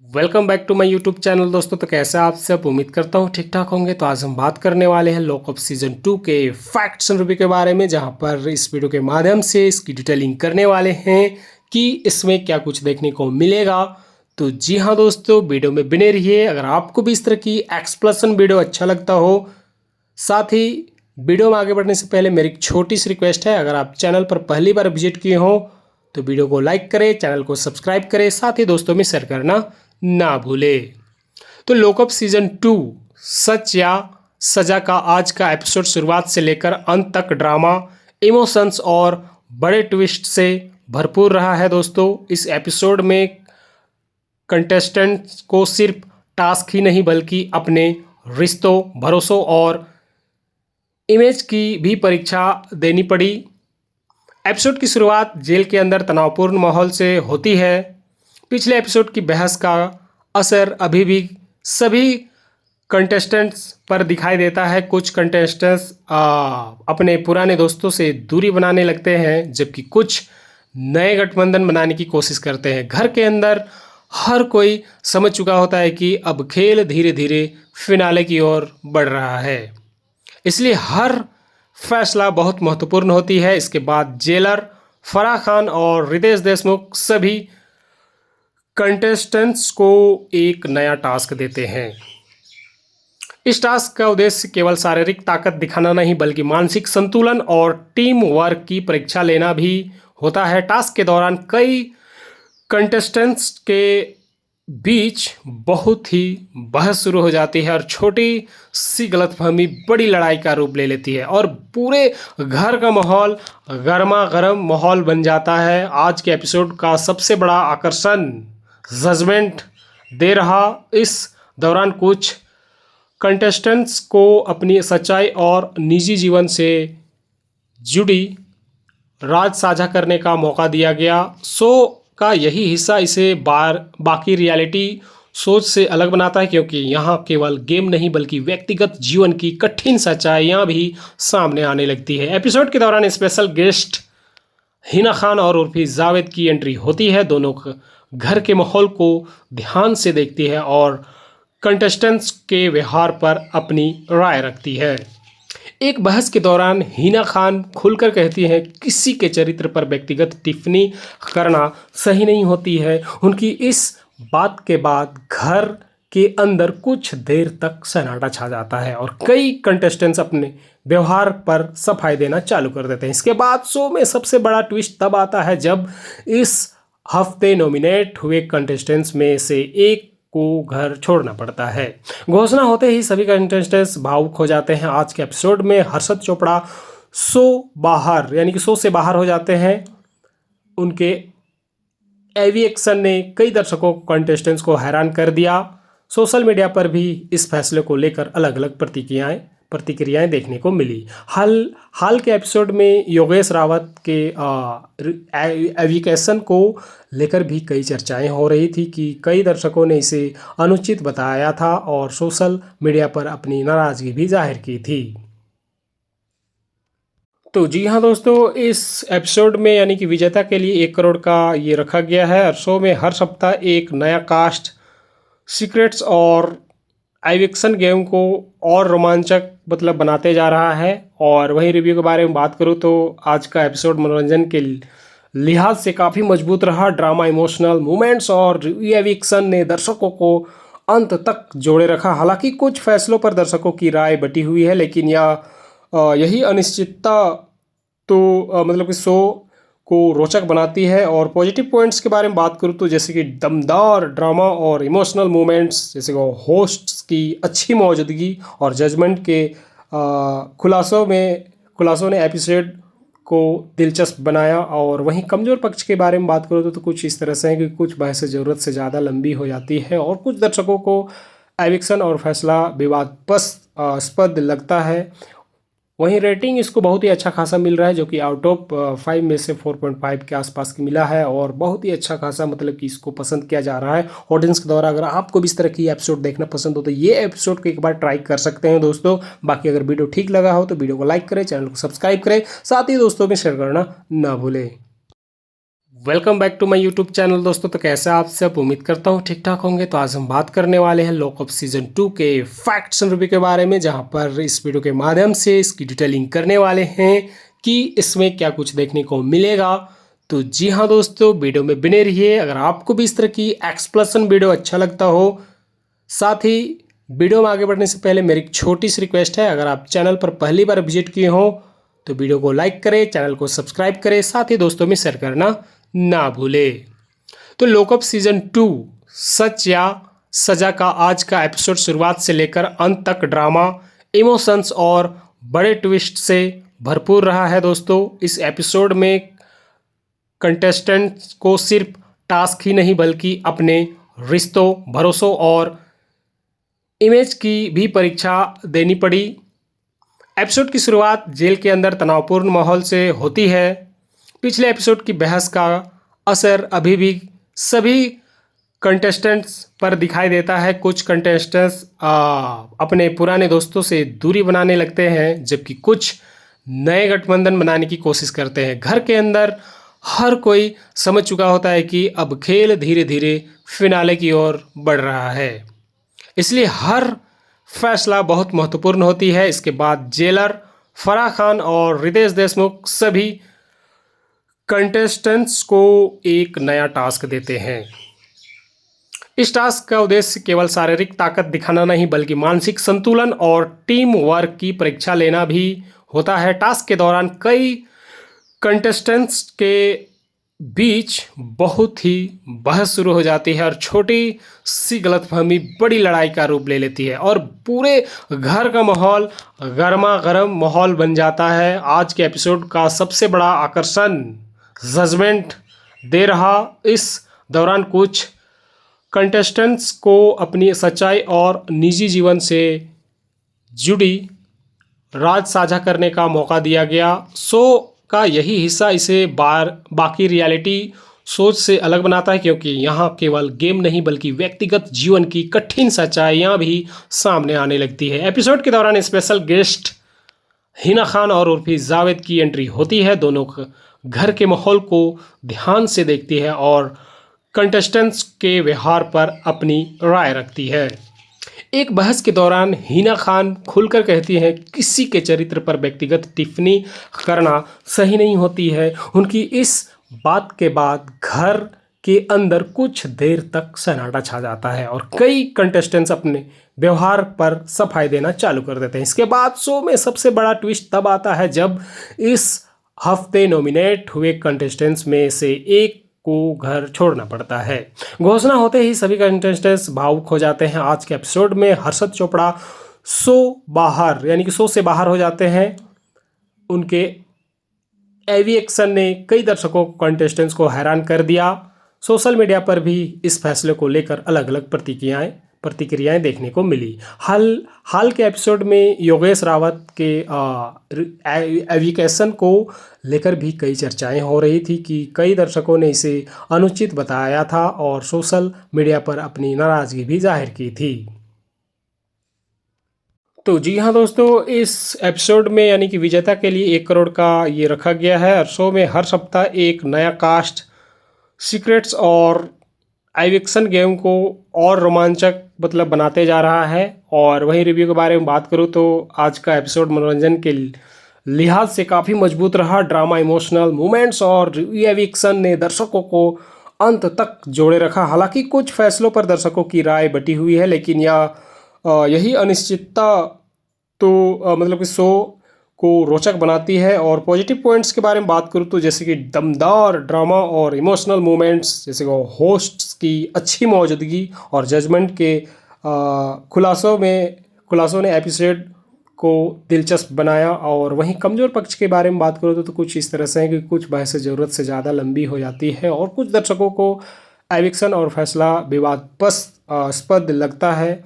Welcome back to my YouTube channel दोस्तों। तो कैसे आप सब, उम्मीद करता हूँ ठीक ठाक होंगे। तो आज हम बात करने वाले हैं लॉकअप सीजन 2 के फैक्ट्स एंड रिव्यू के बारे में, जहां पर इस वीडियो के माध्यम से इसकी डिटेलिंग करने वाले हैं कि इसमें क्या कुछ देखने को मिलेगा। तो जी हाँ दोस्तों, वीडियो में बने रहिए। अगर आपको भी इस तरह की एक्सप्लेनेशन वीडियो अच्छा लगता हो, साथ ही वीडियो में आगे बढ़ने से पहले मेरी एक छोटी सी रिक्वेस्ट है, अगर आप चैनल पर पहली बार विजिट किए हो तो वीडियो को लाइक करें, चैनल को सब्सक्राइब करें, साथ ही दोस्तों में शेयर करना ना भूले। तो लॉकअप सीजन 2 सच या सजा का आज का एपिसोड शुरुआत से लेकर अंत तक ड्रामा, इमोशंस और बड़े ट्विस्ट से भरपूर रहा है दोस्तों। इस एपिसोड में कंटेस्टेंट्स को सिर्फ टास्क ही नहीं बल्कि अपने रिश्तों, भरोसों और इमेज की भी परीक्षा देनी पड़ी। एपिसोड की शुरुआत जेल के अंदर तनावपूर्ण माहौल से होती है। पिछले एपिसोड की बहस का असर अभी भी सभी कंटेस्टेंट्स पर दिखाई देता है। कुछ कंटेस्टेंट्स अपने पुराने दोस्तों से दूरी बनाने लगते हैं, जबकि कुछ नए गठबंधन बनाने की कोशिश करते हैं। घर के अंदर हर कोई समझ चुका होता है कि अब खेल धीरे धीरे फिनाले की ओर बढ़ रहा है, इसलिए हर फैसला बहुत महत्वपूर्ण होती है। इसके बाद जेलर फराह खान और रितेश देशमुख सभी कंटेस्टेंट्स को एक नया टास्क देते हैं। इस टास्क का उद्देश्य केवल शारीरिक ताकत दिखाना नहीं बल्कि मानसिक संतुलन और टीम वर्क की परीक्षा लेना भी होता है। टास्क के दौरान कई कंटेस्टेंट्स के बीच बहुत ही बहस शुरू हो जाती है और छोटी सी गलतफहमी बड़ी लड़ाई का रूप ले लेती है और पूरे घर का माहौल गर्मा गर्म माहौल बन जाता है। आज के एपिसोड का सबसे बड़ा आकर्षण जजमेंट दे रहा। इस दौरान कुछ कंटेस्टेंट्स को अपनी सच्चाई और निजी जीवन से जुड़ी राज साझा करने का मौका दिया गया। शो का यही हिस्सा इसे बाकी रियलिटी सोच से अलग बनाता है, क्योंकि यहाँ केवल गेम नहीं बल्कि व्यक्तिगत जीवन की कठिन सच्चाइयाँ भी सामने आने लगती है। एपिसोड के दौरान स्पेशल गेस्ट हिना खान और उर्फी जावेद की एंट्री होती है। दोनों घर के माहौल को ध्यान से देखती है और कंटेस्टेंट्स के व्यवहार पर अपनी राय रखती है। एक बहस के दौरान हिना खान खुलकर कहती हैं किसी के चरित्र पर व्यक्तिगत टिप्पणी करना सही नहीं होती है। उनकी इस बात के बाद घर के अंदर कुछ देर तक सन्नाटा छा जाता है और कई कंटेस्टेंट्स अपने व्यवहार पर सफाई देना चालू कर देते हैं। इसके बाद शो में सबसे बड़ा ट्विस्ट तब आता है जब इस हफ्ते नॉमिनेट हुए कंटेस्टेंट्स में से एक को घर छोड़ना पड़ता है। घोषणा होते ही सभी कंटेस्टेंट्स भावुक हो जाते हैं। आज के एपिसोड में हर्षद चोपड़ा शो से बाहर हो जाते हैं। उनके एविएक्शन ने कई दर्शकों कंटेस्टेंट्स को हैरान कर दिया। सोशल मीडिया पर भी इस फैसले को लेकर अलग अलग प्रतिक्रियाएं देखने को मिली। हाल के एपिसोड में योगेश रावत के एविकेशन को लेकर भी कई चर्चाएं हो रही थी कि कई दर्शकों ने इसे अनुचित बताया था और सोशल मीडिया पर अपनी नाराजगी भी जाहिर की थी। तो जी हाँ दोस्तों, इस एपिसोड में यानी कि विजेता के लिए 1 करोड़ का ये रखा गया है और शो में हर सप्ताह एक नया कास्ट, सीक्रेट्स और एविक्शन गेम को और रोमांचक बनाते जा रहा है। और वहीं रिव्यू के बारे में बात करूँ तो आज का एपिसोड मनोरंजन के लिहाज से काफ़ी मजबूत रहा। ड्रामा, इमोशनल मोमेंट्स और एविक्शन ने दर्शकों को अंत तक जोड़े रखा। हालांकि कुछ फैसलों पर दर्शकों की राय बटी हुई है, लेकिन यही अनिश्चितता तो कि शो को रोचक बनाती है। और पॉजिटिव पॉइंट्स के बारे में बात करूँ तो जैसे कि दमदार ड्रामा और इमोशनल मोमेंट्स, जैसे कि होस्ट्स की अच्छी मौजूदगी और जजमेंट के खुलासों ने एपिसोड को दिलचस्प बनाया। और वहीं कमज़ोर पक्ष के बारे में बात करूँ तो कुछ इस तरह से है कि कुछ बहसें ज़रूरत से ज़्यादा लंबी हो जाती है और कुछ दर्शकों को एविक्शन और फैसला विवादास्पद लगता है। वहीं रेटिंग इसको बहुत ही अच्छा खासा मिल रहा है, जो कि आउट ऑफ 5 में से 4.5 के आसपास की मिला है और बहुत ही अच्छा खासा कि इसको पसंद किया जा रहा है ऑडियंस के द्वारा। अगर आपको भी इस तरह की एपिसोड देखना पसंद हो तो ये एपिसोड को एक बार ट्राई कर सकते हैं दोस्तों। बाकी अगर वीडियो ठीक लगा हो तो वीडियो को लाइक करें, चैनल को सब्सक्राइब करें, साथ ही दोस्तों में शेयर करना ना भूलें। Welcome back to my YouTube channel दोस्तों। तो कैसे आप सब, उम्मीद करता हूँ ठीक ठाक होंगे। तो आज हम बात करने वाले हैं लॉकअप सीजन 2 के फैक्ट्स एंड रिव्यू के बारे में, जहां पर इस वीडियो के माध्यम से इसकी डिटेलिंग करने वाले हैं कि इसमें क्या कुछ देखने को मिलेगा। तो जी हाँ दोस्तों, वीडियो में बने रहिए। अगर आपको भी इस तरह की एक्सप्लेनेशन वीडियो अच्छा लगता हो, साथ ही वीडियो में आगे बढ़ने से पहले मेरी एक छोटी सी रिक्वेस्ट है, अगर आप चैनल पर पहली बार विजिट किए हो तो वीडियो को लाइक करें, चैनल को सब्सक्राइब करें, साथ ही दोस्तों में शेयर करना ना भूले। तो लॉकअप सीजन 2 सच या सजा का आज का एपिसोड शुरुआत से लेकर अंत तक ड्रामा, इमोशंस और बड़े ट्विस्ट से भरपूर रहा है दोस्तों। इस एपिसोड में कंटेस्टेंट्स को सिर्फ टास्क ही नहीं बल्कि अपने रिश्तों, भरोसों और इमेज की भी परीक्षा देनी पड़ी। एपिसोड की शुरुआत जेल के अंदर तनावपूर्ण माहौल से होती है। पिछले एपिसोड की बहस का असर अभी भी सभी कंटेस्टेंट्स पर दिखाई देता है। कुछ कंटेस्टेंट्स अपने पुराने दोस्तों से दूरी बनाने लगते हैं, जबकि कुछ नए गठबंधन बनाने की कोशिश करते हैं। घर के अंदर हर कोई समझ चुका होता है कि अब खेल धीरे धीरे फिनाले की ओर बढ़ रहा है, इसलिए हर फैसला बहुत महत्वपूर्ण होती है। इसके बाद जेलर फराह खान और रितेश देशमुख सभी कंटेस्टेंट्स को एक नया टास्क देते हैं। इस टास्क का उद्देश्य केवल शारीरिक ताकत दिखाना नहीं बल्कि मानसिक संतुलन और टीम वर्क की परीक्षा लेना भी होता है। टास्क के दौरान कई कंटेस्टेंट्स के बीच बहुत ही बहस शुरू हो जाती है और छोटी सी गलतफहमी बड़ी लड़ाई का रूप ले लेती है और पूरे घर का माहौल गर्मा गर्म माहौल बन जाता है। आज के एपिसोड का सबसे बड़ा आकर्षण जजमेंट दे रहा। इस दौरान कुछ कंटेस्टेंट्स को अपनी सच्चाई और निजी जीवन से जुड़ी राज साझा करने का मौका दिया गया। शो का यही हिस्सा इसे बाकी रियलिटी सोच से अलग बनाता है, क्योंकि यहाँ केवल गेम नहीं बल्कि व्यक्तिगत जीवन की कठिन सच्चाइयाँ भी सामने आने लगती है। एपिसोड के दौरान स्पेशल गेस्ट हिना खान और उर्फी जावेद की एंट्री होती है। दोनों घर के माहौल को ध्यान से देखती है और कंटेस्टेंट्स के व्यवहार पर अपनी राय रखती है। एक बहस के दौरान हिना खान खुलकर कहती हैं किसी के चरित्र पर व्यक्तिगत टिप्पणी करना सही नहीं होती है। उनकी इस बात के बाद घर के अंदर कुछ देर तक सन्नाटा छा जाता है और कई कंटेस्टेंट्स अपने व्यवहार पर सफाई देना चालू कर देते हैं। इसके बाद शो में सबसे बड़ा ट्विस्ट तब आता है जब इस हफ्ते नॉमिनेट हुए कंटेस्टेंट्स में से एक को घर छोड़ना पड़ता है। घोषणा होते ही सभी कंटेस्टेंट्स भावुक हो जाते हैं। आज के एपिसोड में हर्षद चोपड़ा शो से बाहर हो जाते हैं। उनके एविएक्शन ने कई दर्शकों कंटेस्टेंट्स को हैरान कर दिया। सोशल मीडिया पर भी इस फैसले को लेकर अलग अलग प्रतिक्रियाएं देखने को मिली। हाल के एपिसोड में योगेश रावत के एविकेशन को लेकर भी कई चर्चाएं हो रही थी कि कई दर्शकों ने इसे अनुचित बताया था और सोशल मीडिया पर अपनी नाराजगी भी जाहिर की थी। तो जी हाँ दोस्तों, इस एपिसोड में यानी कि विजेता के लिए 1 करोड़ का ये रखा गया है और शो में हर सप्ताह एक नया कास्ट, सीक्रेट्स और एविक्शन गेम को और रोमांचक बनाते जा रहा है। और वहीं रिव्यू के बारे में बात करूँ तो आज का एपिसोड मनोरंजन के लिहाज से काफ़ी मजबूत रहा। ड्रामा, इमोशनल मोमेंट्स और एविक्शन ने दर्शकों को अंत तक जोड़े रखा। हालांकि कुछ फैसलों पर दर्शकों की राय बटी हुई है, लेकिन यही अनिश्चितता तो कि शो को रोचक बनाती है। और पॉजिटिव पॉइंट्स के बारे में बात करूँ तो जैसे कि दमदार ड्रामा और इमोशनल मोमेंट्स, जैसे कि होस्ट्स की अच्छी मौजूदगी और जजमेंट के खुलासों ने एपिसोड को दिलचस्प बनाया। और वहीं कमज़ोर पक्ष के बारे में बात करूँ तो कुछ इस तरह से है कि कुछ बहसें ज़रूरत से ज़्यादा लंबी हो जाती है और कुछ दर्शकों को एविक्शन और फैसला विवादास्पद लगता है।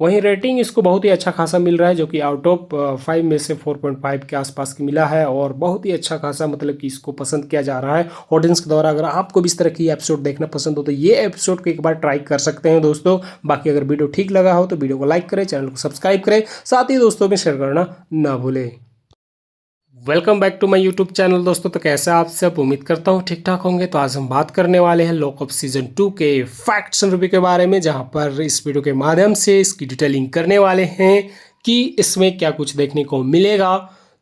वहीं रेटिंग इसको बहुत ही अच्छा खासा मिल रहा है, जो कि आउट ऑफ 5 में से 4.5 के आसपास की मिला है और बहुत ही अच्छा खासा कि इसको पसंद किया जा रहा है ऑडियंस के द्वारा। अगर आपको भी इस तरह की एपिसोड देखना पसंद हो तो ये एपिसोड को एक बार ट्राई कर सकते हैं दोस्तों। बाकी अगर वीडियो ठीक लगा हो तो वीडियो को लाइक करें, चैनल को सब्सक्राइब करें, साथ ही दोस्तों में शेयर करना ना भूलें। Welcome back to my YouTube channel दोस्तों। तो कैसे आप सब, उम्मीद करता हूँ ठीक ठाक होंगे। तो आज हम बात करने वाले हैं लॉकअप सीजन 2 के फैक्ट्स एंड रिव्यू के बारे में, जहां पर इस वीडियो के माध्यम से इसकी डिटेलिंग करने वाले हैं कि इसमें क्या कुछ देखने को मिलेगा।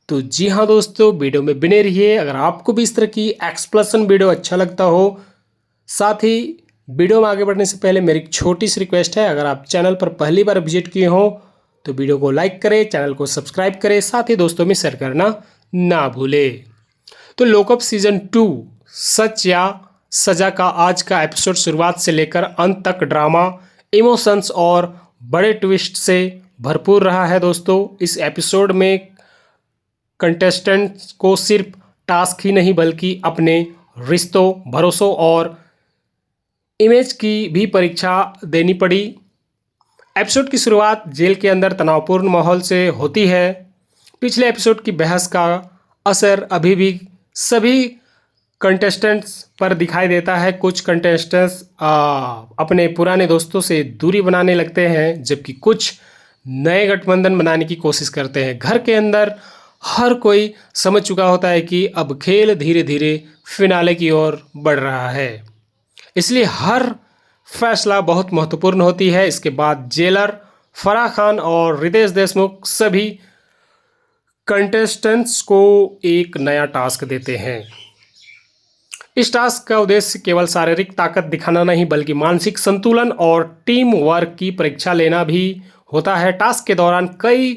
तो जी हाँ दोस्तों, वीडियो में बने रहिए। अगर आपको भी इस तरह की एक्सप्लेनेशन वीडियो अच्छा लगता हो, साथ ही वीडियो में आगे बढ़ने से पहले मेरी एक छोटी सी रिक्वेस्ट है, अगर आप चैनल पर पहली बार विजिट किए हो तो वीडियो को लाइक करें, चैनल को सब्सक्राइब करें, साथ ही दोस्तों में शेयर करना ना भूले। तो लॉकअप सीजन 2 सच या सजा का आज का एपिसोड शुरुआत से लेकर अंत तक ड्रामा, इमोशंस और बड़े ट्विस्ट से भरपूर रहा है दोस्तों। इस एपिसोड में कंटेस्टेंट्स को सिर्फ टास्क ही नहीं बल्कि अपने रिश्तों, भरोसों और इमेज की भी परीक्षा देनी पड़ी। एपिसोड की शुरुआत जेल के अंदर तनावपूर्ण माहौल से होती है। पिछले एपिसोड की बहस का असर अभी भी सभी कंटेस्टेंट्स पर दिखाई देता है। कुछ कंटेस्टेंट्स अपने पुराने दोस्तों से दूरी बनाने लगते हैं, जबकि कुछ नए गठबंधन बनाने की कोशिश करते हैं। घर के अंदर हर कोई समझ चुका होता है कि अब खेल धीरे धीरे फिनाले की ओर बढ़ रहा है, इसलिए हर फैसला बहुत महत्वपूर्ण होती है। इसके बाद जेलर फराह खान और रितेश देशमुख सभी कंटेस्टेंट्स को एक नया टास्क देते हैं। इस टास्क का उद्देश्य केवल शारीरिक ताकत दिखाना नहीं बल्कि मानसिक संतुलन और टीम वर्क की परीक्षा लेना भी होता है। टास्क के दौरान कई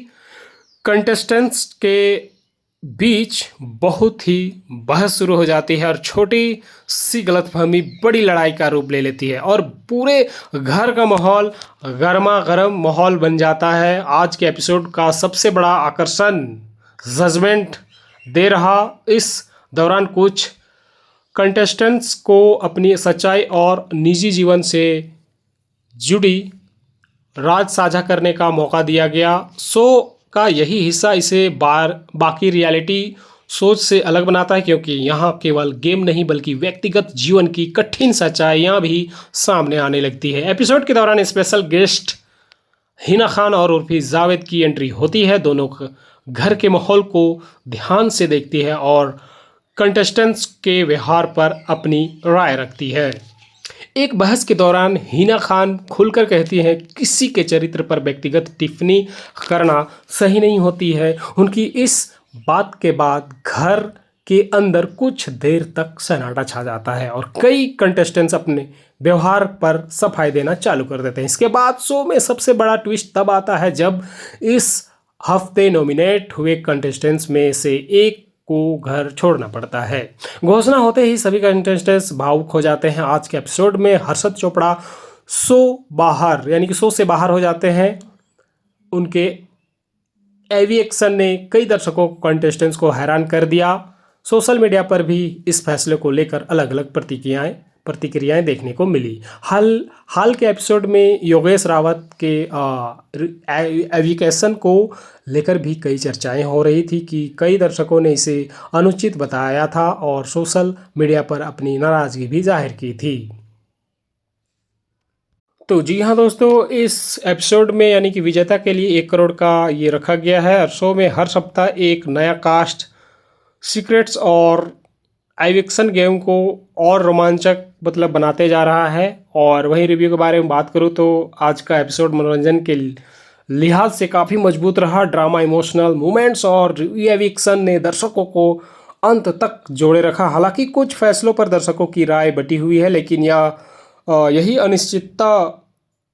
कंटेस्टेंट्स के बीच बहुत ही बहस शुरू हो जाती है और छोटी सी गलतफहमी बड़ी लड़ाई का रूप ले लेती है और पूरे घर का माहौल गर्मा गर्म माहौल बन जाता है। आज के एपिसोड का सबसे बड़ा आकर्षण जजमेंट दे रहा। इस दौरान कुछ कंटेस्टेंट्स को अपनी सच्चाई और निजी जीवन से जुड़ी राज साझा करने का मौका दिया गया। शो का यही हिस्सा इसे बाकी रियलिटी सोच से अलग बनाता है, क्योंकि यहाँ केवल गेम नहीं बल्कि व्यक्तिगत जीवन की कठिन सच्चाइयाँ भी सामने आने लगती है। एपिसोड के दौरान स्पेशल गेस्ट हिना खान और उर्फी जावेद की एंट्री होती है। दोनों घर के माहौल को ध्यान से देखती है और कंटेस्टेंट्स के व्यवहार पर अपनी राय रखती है। एक बहस के दौरान हिना खान खुलकर कहती हैं किसी के चरित्र पर व्यक्तिगत टिप्पणी करना सही नहीं होती है। उनकी इस बात के बाद घर के अंदर कुछ देर तक सन्नाटा छा जाता है और कई कंटेस्टेंट्स अपने व्यवहार पर सफाई देना चालू कर देते हैं। इसके बाद शो में सबसे बड़ा ट्विस्ट तब आता है जब इस हफ्ते नॉमिनेट हुए कंटेस्टेंट्स में से एक को घर छोड़ना पड़ता है। घोषणा होते ही सभी कंटेस्टेंट्स भावुक हो जाते हैं। आज के एपिसोड में हर्षद चोपड़ा शो से बाहर हो जाते हैं। उनके एविएक्शन ने कई दर्शकों को, कंटेस्टेंट्स को हैरान कर दिया। सोशल मीडिया पर भी इस फैसले को लेकर अलग अलग प्रतिक्रियाएं देखने को मिली। हाल के एपिसोड में योगेश रावत के एविकेशन को लेकर भी कई चर्चाएं हो रही थी कि कई दर्शकों ने इसे अनुचित बताया था और सोशल मीडिया पर अपनी नाराजगी भी जाहिर की थी। तो जी हाँ दोस्तों, इस एपिसोड में यानी कि विजेता के लिए 1 करोड़ का ये रखा गया है और शो में हर सप्ताह एक नया कास्ट, सीक्रेट्स और एविक्शन गेम को और रोमांचक बनाते जा रहा है। और वहीं रिव्यू के बारे में बात करूँ तो आज का एपिसोड मनोरंजन के लिहाज से काफ़ी मजबूत रहा। ड्रामा, इमोशनल मोमेंट्स और एविक्शन ने दर्शकों को अंत तक जोड़े रखा। हालांकि कुछ फैसलों पर दर्शकों की राय बटी हुई है, लेकिन यही अनिश्चितता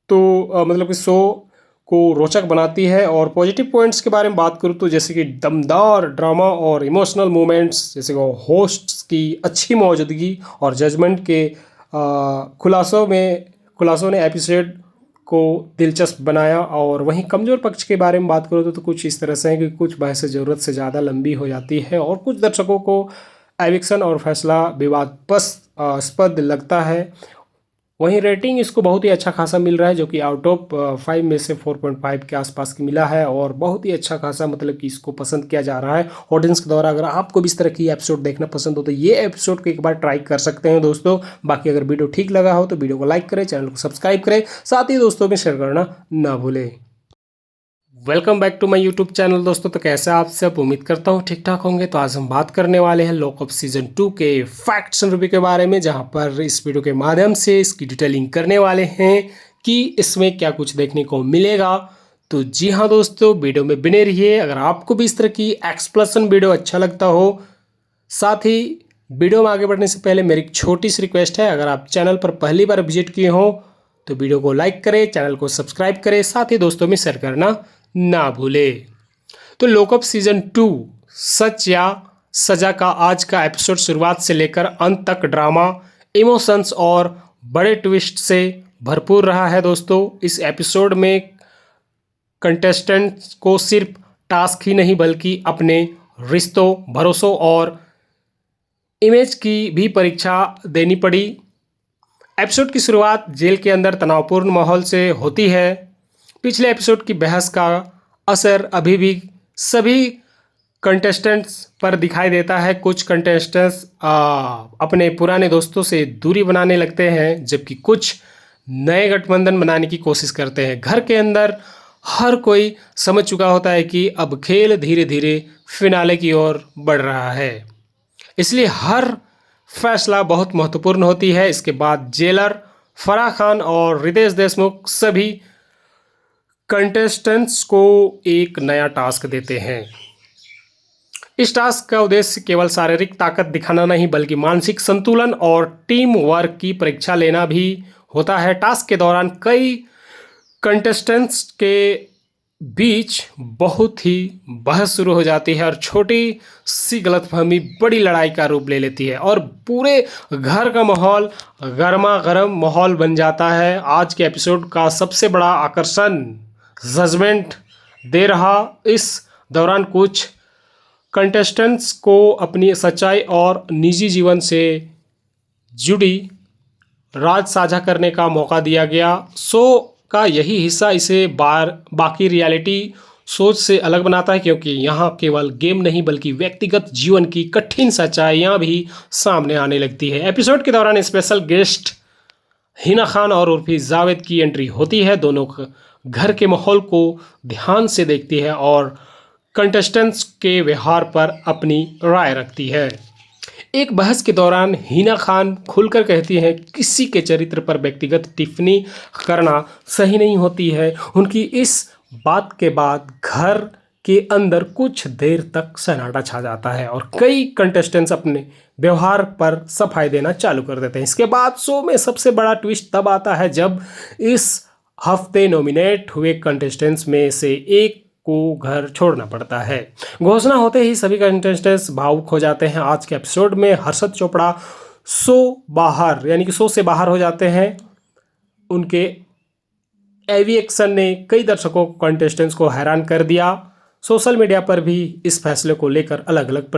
कि शो को रोचक बनाती है। और पॉजिटिव पॉइंट्स के बारे में बात करूँ तो जैसे कि दमदार ड्रामा और इमोशनल मोमेंट्स, जैसे कि होस्ट्स की अच्छी मौजूदगी और जजमेंट के खुलासों ने एपिसोड को दिलचस्प बनाया। और वहीं कमज़ोर पक्ष के बारे में बात करूँ तो कुछ इस तरह से है कि कुछ बहसें ज़रूरत से ज़्यादा लंबी हो जाती है और कुछ दर्शकों को एविक्शन और फैसला विवादास्पद लगता है। वहीं रेटिंग इसको बहुत ही अच्छा खासा मिल रहा है, जो कि आउट ऑफ 5 में से 4.5 के आसपास की मिला है और बहुत ही अच्छा खासा कि इसको पसंद किया जा रहा है ऑडियंस के द्वारा। अगर आपको भी इस तरह की एपिसोड देखना पसंद हो तो ये एपिसोड को एक बार ट्राई कर सकते हैं दोस्तों। बाकी अगर वीडियो ठीक लगा हो तो वीडियो को लाइक करें, चैनल को सब्सक्राइब करें, साथ ही दोस्तों में शेयर करना ना भूलें। Welcome back to my YouTube channel दोस्तों। तो कैसे आप सब, उम्मीद करता हूँ ठीक ठाक होंगे। तो आज हम बात करने वाले हैं लॉकअप सीजन 2 के फैक्ट्स एंड रिव्यू के बारे में, जहां पर इस वीडियो के माध्यम से इसकी डिटेलिंग करने वाले हैं कि इसमें क्या कुछ देखने को मिलेगा। तो जी हाँ दोस्तों, वीडियो में बने रहिए। अगर आपको भी इस तरह की एक्सप्लेनेशन वीडियो अच्छा लगता हो, साथ ही वीडियो में आगे बढ़ने से पहले मेरी एक छोटी सी रिक्वेस्ट है, अगर आप चैनल पर पहली बार विजिट किए हो तो वीडियो को लाइक करें, चैनल को सब्सक्राइब करें, साथ ही दोस्तों में शेयर करना ना भूले। तो लॉकअप सीजन 2 सच या सजा का आज का एपिसोड शुरुआत से लेकर अंत तक ड्रामा, इमोशंस और बड़े ट्विस्ट से भरपूर रहा है दोस्तों। इस एपिसोड में कंटेस्टेंट्स को सिर्फ टास्क ही नहीं बल्कि अपने रिश्तों, भरोसों और इमेज की भी परीक्षा देनी पड़ी। एपिसोड की शुरुआत जेल के अंदर तनावपूर्ण माहौल से होती है। पिछले एपिसोड की बहस का असर अभी भी सभी कंटेस्टेंट्स पर दिखाई देता है। कुछ कंटेस्टेंट्स अपने पुराने दोस्तों से दूरी बनाने लगते हैं, जबकि कुछ नए गठबंधन बनाने की कोशिश करते हैं। घर के अंदर हर कोई समझ चुका होता है कि अब खेल धीरे धीरे फिनाले की ओर बढ़ रहा है, इसलिए हर फैसला बहुत महत्वपूर्ण होती है। इसके बाद जेलर फराह खान और रितेश देशमुख सभी कंटेस्टेंट्स को एक नया टास्क देते हैं। इस टास्क का उद्देश्य केवल शारीरिक ताकत दिखाना नहीं बल्कि मानसिक संतुलन और टीम वर्क की परीक्षा लेना भी होता है। टास्क के दौरान कई कंटेस्टेंट्स के बीच बहुत ही बहस शुरू हो जाती है और छोटी सी गलतफहमी बड़ी लड़ाई का रूप ले लेती है और पूरे घर का माहौल गर्मा गर्म माहौल बन जाता है। आज के एपिसोड का सबसे बड़ा आकर्षण जजमेंट दे रहा। इस दौरान कुछ कंटेस्टेंट्स को अपनी सच्चाई और निजी जीवन से जुड़ी राज साझा करने का मौका दिया गया। शो का यही हिस्सा इसे बाकी रियलिटी सोच से अलग बनाता है, क्योंकि यहाँ केवल गेम नहीं बल्कि व्यक्तिगत जीवन की कठिन सच्चाइयाँ भी सामने आने लगती है। एपिसोड के दौरान स्पेशल गेस्ट हिना खान और उर्फी जावेद की एंट्री होती है। दोनों घर के माहौल को ध्यान से देखती है और कंटेस्टेंट्स के व्यवहार पर अपनी राय रखती है। एक बहस के दौरान हिना खान खुलकर कहती हैं किसी के चरित्र पर व्यक्तिगत टिप्पणी करना सही नहीं होती है। उनकी इस बात के बाद घर के अंदर कुछ देर तक सन्नाटा छा जाता है और कई कंटेस्टेंट्स अपने व्यवहार पर सफाई देना चालू कर देते हैं। इसके बाद शो में सबसे बड़ा ट्विस्ट तब आता है जब इस हफ्ते नॉमिनेट हुए कंटेस्टेंट्स में से एक को घर छोड़ना पड़ता है। घोषणा होते ही सभी कंटेस्टेंट्स भावुक हो जाते हैं। आज के एपिसोड में हर्षद चोपड़ा शो से बाहर हो जाते हैं। उनके एविएक्शन ने कई दर्शकों को, कंटेस्टेंट्स को हैरान कर दिया। सोशल मीडिया पर भी इस फैसले को लेकर अलग अलग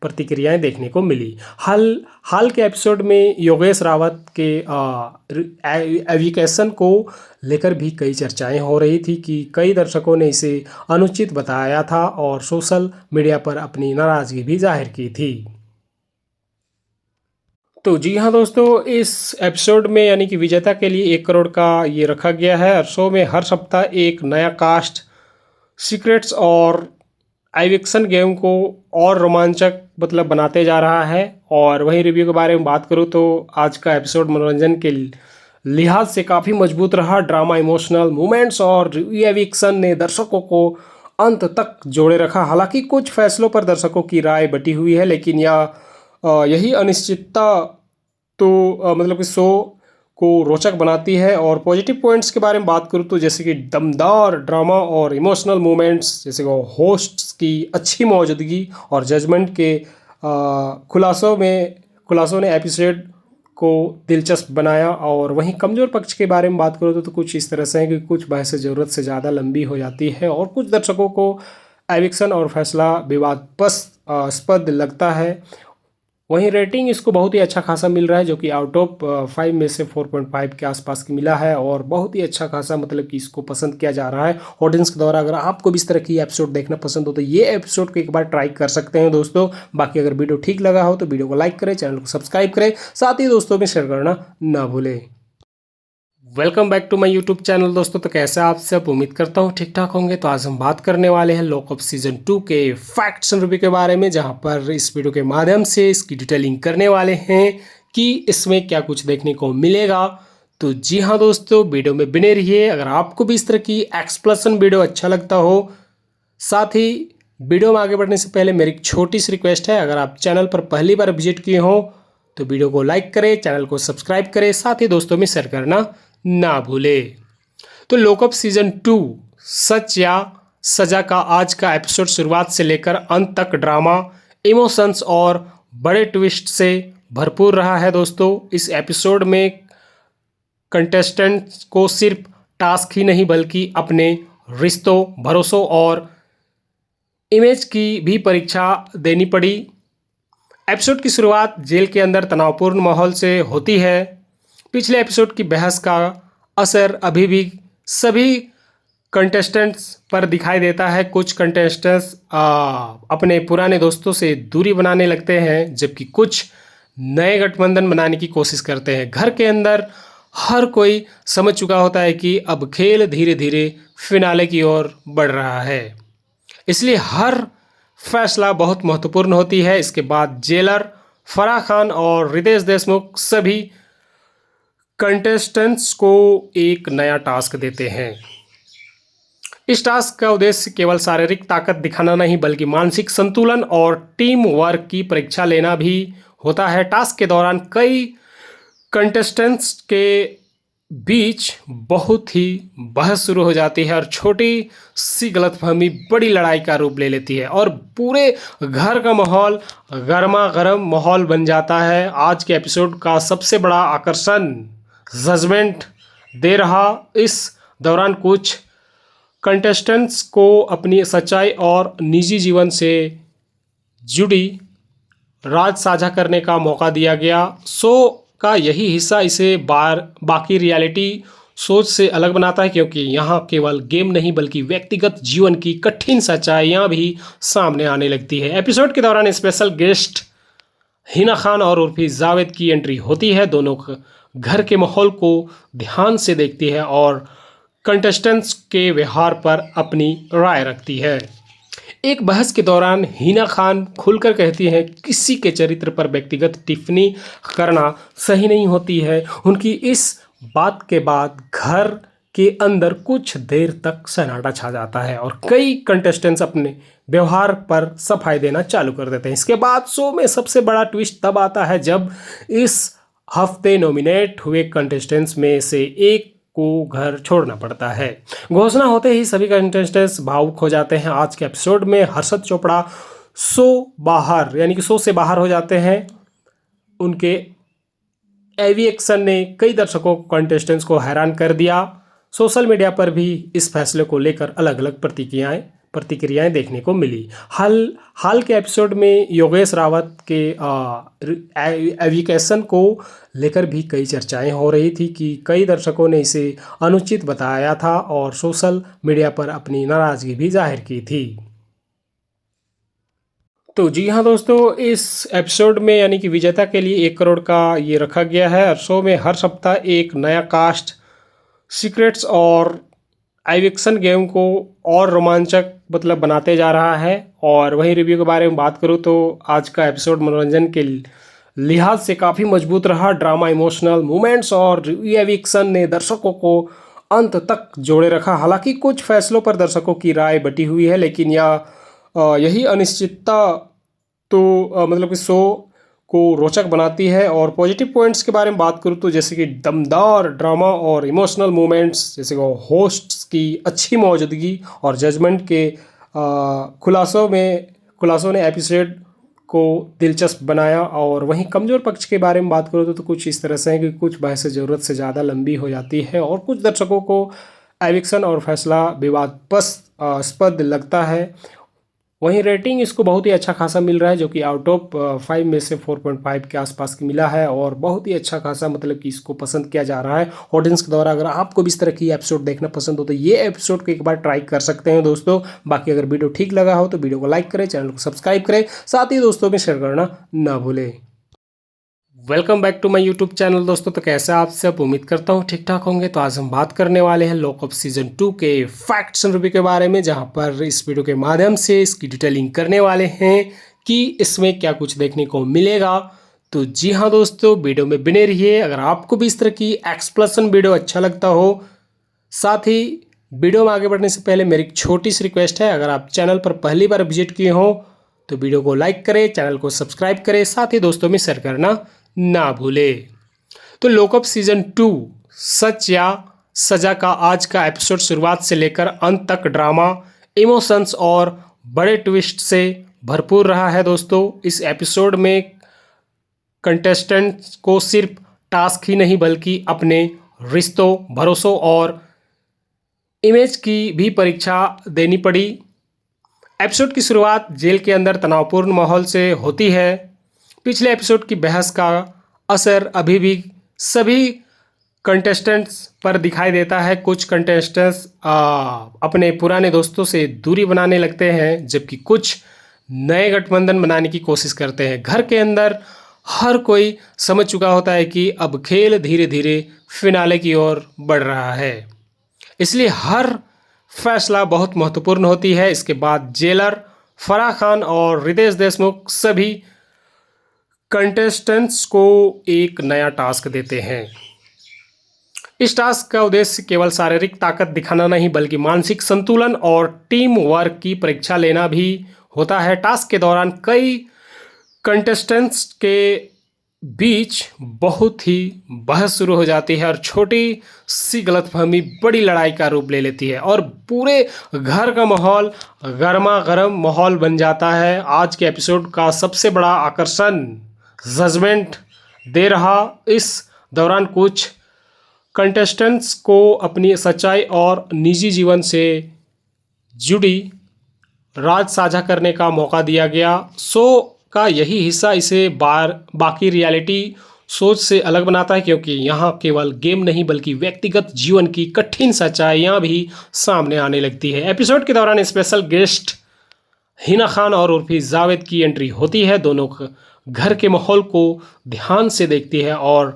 प्रतिक्रियाएं देखने को मिली। हाल के एपिसोड में योगेश रावत के एविकेशन को लेकर भी कई चर्चाएं हो रही थी कि कई दर्शकों ने इसे अनुचित बताया था और सोशल मीडिया पर अपनी नाराजगी भी जाहिर की थी। तो जी हाँ दोस्तों, इस एपिसोड में यानी कि विजेता के लिए 1 करोड़ का ये रखा गया है। और शो में हर सप्ताह एक नया कास्ट, सीक्रेट्स और एविक्शन गेम को और रोमांचक बनाते जा रहा है। और वहीं रिव्यू के बारे में बात करूँ तो आज का एपिसोड मनोरंजन के लिहाज से काफ़ी मजबूत रहा। ड्रामा, इमोशनल मोमेंट्स और एविक्शन ने दर्शकों को अंत तक जोड़े रखा। हालांकि कुछ फैसलों पर दर्शकों की राय बटी हुई है, लेकिन यही अनिश्चितता तो कि शो को रोचक बनाती है। और पॉजिटिव पॉइंट्स के बारे में बात करूँ तो जैसे कि दमदार ड्रामा और इमोशनल मोमेंट्स, जैसे कि होस्ट्स की अच्छी मौजूदगी और जजमेंट के खुलासों ने एपिसोड को दिलचस्प बनाया। और वहीं कमज़ोर पक्ष के बारे में बात करूँ तो कुछ इस तरह से है कि कुछ बहसें ज़रूरत से ज़्यादा लंबी हो जाती है और कुछ दर्शकों को एविक्शन और फैसला विवादास्पद लगता है। वहीं रेटिंग इसको बहुत ही अच्छा खासा मिल रहा है, जो कि आउट ऑफ 5 में से 4.5 के आसपास की मिला है और बहुत ही अच्छा खासा कि इसको पसंद किया जा रहा है ऑडियंस के द्वारा। अगर आपको भी इस तरह की एपिसोड देखना पसंद हो तो ये एपिसोड को एक बार ट्राई कर सकते हैं दोस्तों। बाकी अगर वीडियो ठीक लगा हो तो वीडियो को लाइक करें, चैनल को सब्सक्राइब करें, साथ ही दोस्तों में शेयर करना ना भूलें। Welcome back to my YouTube channel दोस्तों। तो कैसे आप सब, उम्मीद करता हूँ ठीक ठाक होंगे। तो आज हम बात करने वाले हैं लॉकअप सीजन 2 के फैक्ट्स एंड रिव्यू के बारे में, जहाँ पर इस वीडियो के माध्यम से इसकी डिटेलिंग करने वाले हैं कि इसमें क्या कुछ देखने को मिलेगा। तो जी हाँ दोस्तों, वीडियो में बने रहिए। अगर आपको भी इस तरह की एक्सप्लेनेशन वीडियो अच्छा लगता हो, साथ ही वीडियो में आगे बढ़ने से पहले मेरी एक छोटी सी रिक्वेस्ट है, अगर आप चैनल पर पहली बार विजिट किए हो तो वीडियो को लाइक करें, चैनल को सब्सक्राइब करें, साथ ही दोस्तों में शेयर करना ना भूले। तो लॉकअप सीजन 2 सच या सजा का आज का एपिसोड शुरुआत से लेकर अंत तक ड्रामा, इमोशंस और बड़े ट्विस्ट से भरपूर रहा है दोस्तों। इस एपिसोड में कंटेस्टेंट्स को सिर्फ टास्क ही नहीं बल्कि अपने रिश्तों, भरोसों और इमेज की भी परीक्षा देनी पड़ी। एपिसोड की शुरुआत जेल के अंदर तनावपूर्ण माहौल से होती है। पिछले एपिसोड की बहस का असर अभी भी सभी कंटेस्टेंट्स पर दिखाई देता है। कुछ कंटेस्टेंट्स अपने पुराने दोस्तों से दूरी बनाने लगते हैं, जबकि कुछ नए गठबंधन बनाने की कोशिश करते हैं। घर के अंदर हर कोई समझ चुका होता है कि अब खेल धीरे धीरे फिनाले की ओर बढ़ रहा है, इसलिए हर फैसला बहुत महत्वपूर्ण होती है। इसके बाद जेलर फराह खान और रितेश देशमुख सभी कंटेस्टेंट्स को एक नया टास्क देते हैं। इस टास्क का उद्देश्य केवल शारीरिक ताकत दिखाना नहीं बल्कि मानसिक संतुलन और टीम वर्क की परीक्षा लेना भी होता है। टास्क के दौरान कई कंटेस्टेंट्स के बीच बहुत ही बहस शुरू हो जाती है और छोटी सी गलतफहमी बड़ी लड़ाई का रूप ले लेती है और पूरे घर का माहौल गर्मा गर्म माहौल बन जाता है। आज के एपिसोड का सबसे बड़ा आकर्षण जजमेंट दे रहा। इस दौरान कुछ कंटेस्टेंट्स को अपनी सच्चाई और निजी जीवन से जुड़ी राज साझा करने का मौका दिया गया। शो का यही हिस्सा इसे बाकी रियलिटी सोच से अलग बनाता है, क्योंकि यहाँ केवल गेम नहीं बल्कि व्यक्तिगत जीवन की कठिन सच्चाइयाँ भी सामने आने लगती है। एपिसोड के दौरान स्पेशल गेस्ट हिना खान और उर्फी जावेद की एंट्री होती है। दोनों घर के माहौल को ध्यान से देखती है और कंटेस्टेंट्स के व्यवहार पर अपनी राय रखती है। एक बहस के दौरान हिना खान खुलकर कहती हैं किसी के चरित्र पर व्यक्तिगत टिप्पणी करना सही नहीं होती है। उनकी इस बात के बाद घर के अंदर कुछ देर तक सन्नाटा छा जाता है और कई कंटेस्टेंट्स अपने व्यवहार पर सफाई देना चालू कर देते हैं। इसके बाद शो में सबसे बड़ा ट्विस्ट तब आता है जब इस हफ्ते नॉमिनेट हुए कंटेस्टेंट्स में से एक को घर छोड़ना पड़ता है। घोषणा होते ही सभी कंटेस्टेंट्स भावुक हो जाते हैं। आज के एपिसोड में हर्षद चोपड़ा शो से बाहर हो जाते हैं। उनके एविएक्शन ने कई दर्शकों कंटेस्टेंट्स को हैरान कर दिया। सोशल मीडिया पर भी इस फैसले को लेकर अलग अलग प्रतिक्रियाएं देखने को मिली। हाल के एपिसोड में योगेश रावत के एविकेशन को लेकर भी कई चर्चाएं हो रही थी कि कई दर्शकों ने इसे अनुचित बताया था और सोशल मीडिया पर अपनी नाराजगी भी जाहिर की थी। तो जी हाँ दोस्तों, इस एपिसोड में यानी कि विजेता के लिए 1 करोड़ का ये रखा गया है और शो में हर सप्ताह एक नया कास्ट, सीक्रेट्स और एविक्शन गेम को और रोमांचक बनाते जा रहा है। और वहीं रिव्यू के बारे में बात करूँ तो आज का एपिसोड मनोरंजन के लिहाज से काफ़ी मजबूत रहा। ड्रामा, इमोशनल मोमेंट्स और एविक्शन ने दर्शकों को अंत तक जोड़े रखा। हालांकि कुछ फैसलों पर दर्शकों की राय बटी हुई है, लेकिन यही अनिश्चितता तो कि शो को रोचक बनाती है। और पॉजिटिव पॉइंट्स के बारे में बात करूँ तो जैसे कि दमदार ड्रामा और इमोशनल मोमेंट्स, जैसे कि होस्ट्स की अच्छी मौजूदगी और जजमेंट के खुलासों ने एपिसोड को दिलचस्प बनाया। और वहीं कमज़ोर पक्ष के बारे में बात करूँ तो कुछ इस तरह से है कि कुछ बहसें ज़रूरत से ज़्यादा लंबी हो जाती है और कुछ दर्शकों को एविक्शन और फैसला विवादास्पद लगता है। वहीं रेटिंग इसको बहुत ही अच्छा खासा मिल रहा है, जो कि आउट ऑफ 5 में से 4.5 के आसपास की मिला है और बहुत ही अच्छा खासा कि इसको पसंद किया जा रहा है ऑडियंस के द्वारा। अगर आपको भी इस तरह की एपिसोड देखना पसंद हो तो ये एपिसोड को एक बार ट्राई कर सकते हैं दोस्तों। बाकी अगर वीडियो ठीक लगा हो तो वीडियो को लाइक करें, चैनल को सब्सक्राइब करें, साथ ही दोस्तों में शेयर करना ना भूलें। Welcome back to my YouTube channel दोस्तों। तो कैसे आप सब, उम्मीद करता हूँ ठीक ठाक होंगे। तो आज हम बात करने वाले हैं लॉकअप सीजन 2 के फैक्ट्स एंड रिव्यू के बारे में, जहां पर इस वीडियो के माध्यम से इसकी डिटेलिंग करने वाले हैं कि इसमें क्या कुछ देखने को मिलेगा। तो जी हाँ दोस्तों, वीडियो में बने रहिए। अगर आपको भी इस तरह की एक्सप्लेनेशन वीडियो अच्छा लगता हो, साथ ही वीडियो में आगे बढ़ने से पहले मेरी एक छोटी सी रिक्वेस्ट है, अगर आप चैनल पर पहली बार विजिट किए हो तो वीडियो को लाइक करें, चैनल को सब्सक्राइब करें, साथ ही दोस्तों में शेयर करना ना भूले। तो लॉकअप सीजन 2 सच या सजा का आज का एपिसोड शुरुआत से लेकर अंत तक ड्रामा, इमोशंस और बड़े ट्विस्ट से भरपूर रहा है दोस्तों। इस एपिसोड में कंटेस्टेंट्स को सिर्फ टास्क ही नहीं बल्कि अपने रिश्तों, भरोसों और इमेज की भी परीक्षा देनी पड़ी। एपिसोड की शुरुआत जेल के अंदर तनावपूर्ण माहौल से होती है। पिछले एपिसोड की बहस का असर अभी भी सभी कंटेस्टेंट्स पर दिखाई देता है। कुछ कंटेस्टेंट्स अपने पुराने दोस्तों से दूरी बनाने लगते हैं, जबकि कुछ नए गठबंधन बनाने की कोशिश करते हैं। घर के अंदर हर कोई समझ चुका होता है कि अब खेल धीरे धीरे फिनाले की ओर बढ़ रहा है, इसलिए हर फैसला बहुत महत्वपूर्ण होती है। इसके बाद जेलर फराह खान और रितेश देशमुख सभी कंटेस्टेंट्स को एक नया टास्क देते हैं। इस टास्क का उद्देश्य केवल शारीरिक ताकत दिखाना नहीं बल्कि मानसिक संतुलन और टीम वर्क की परीक्षा लेना भी होता है। टास्क के दौरान कई कंटेस्टेंट्स के बीच बहुत ही बहस शुरू हो जाती है और छोटी सी गलतफहमी बड़ी लड़ाई का रूप ले लेती है और पूरे घर का माहौल गर्मा गर्म माहौल बन जाता है। आज के एपिसोड का सबसे बड़ा आकर्षण जजमेंट दे रहा। इस दौरान कुछ कंटेस्टेंट्स को अपनी सच्चाई और निजी जीवन से जुड़ी राज साझा करने का मौका दिया गया। शो का यही हिस्सा इसे बाकी रियलिटी सोच से अलग बनाता है, क्योंकि यहाँ केवल गेम नहीं बल्कि व्यक्तिगत जीवन की कठिन सच्चाइयाँ भी सामने आने लगती है। एपिसोड के दौरान स्पेशल गेस्ट हिना खान और उर्फी जावेद की एंट्री होती है। दोनों घर के माहौल को ध्यान से देखती है और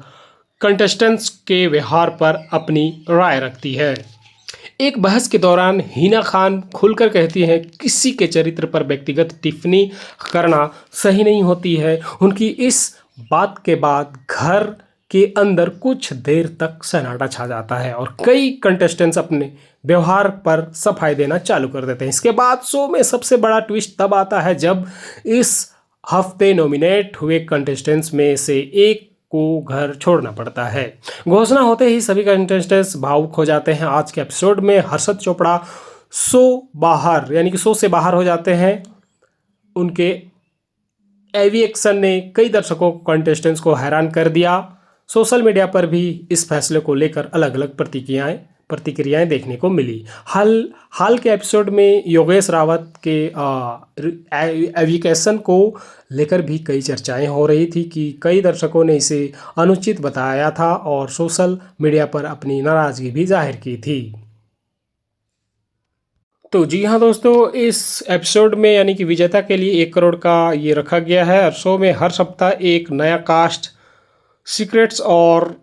कंटेस्टेंट्स के व्यवहार पर अपनी राय रखती है। एक बहस के दौरान हिना खान खुलकर कहती हैं किसी के चरित्र पर व्यक्तिगत टिप्पणी करना सही नहीं होती है। उनकी इस बात के बाद घर के अंदर कुछ देर तक सन्नाटा छा जाता है और कई कंटेस्टेंट्स अपने व्यवहार पर सफाई देना चालू कर देते हैं। इसके बाद शो में सबसे बड़ा ट्विस्ट तब आता है जब इस हफ्ते नॉमिनेट हुए कंटेस्टेंट्स में से एक को घर छोड़ना पड़ता है। घोषणा होते ही सभी कंटेस्टेंट्स भावुक हो जाते हैं। आज के एपिसोड में हर्षद चोपड़ा शो से बाहर हो जाते हैं। उनके एविएक्शन ने कई दर्शकों कंटेस्टेंट्स को हैरान कर दिया। सोशल मीडिया पर भी इस फैसले को लेकर अलग अलग प्रतिक्रियाएं देखने को मिली। हाल के एपिसोड में योगेश रावत के एविकेशन को लेकर भी कई चर्चाएं हो रही थी कि कई दर्शकों ने इसे अनुचित बताया था और सोशल मीडिया पर अपनी नाराजगी भी जाहिर की थी। तो जी हाँ दोस्तों, इस एपिसोड में यानी कि विजेता के लिए 1 करोड़ का ये रखा गया है और शो में हर सप्ताह एक नया कास्ट, सीक्रेट्स और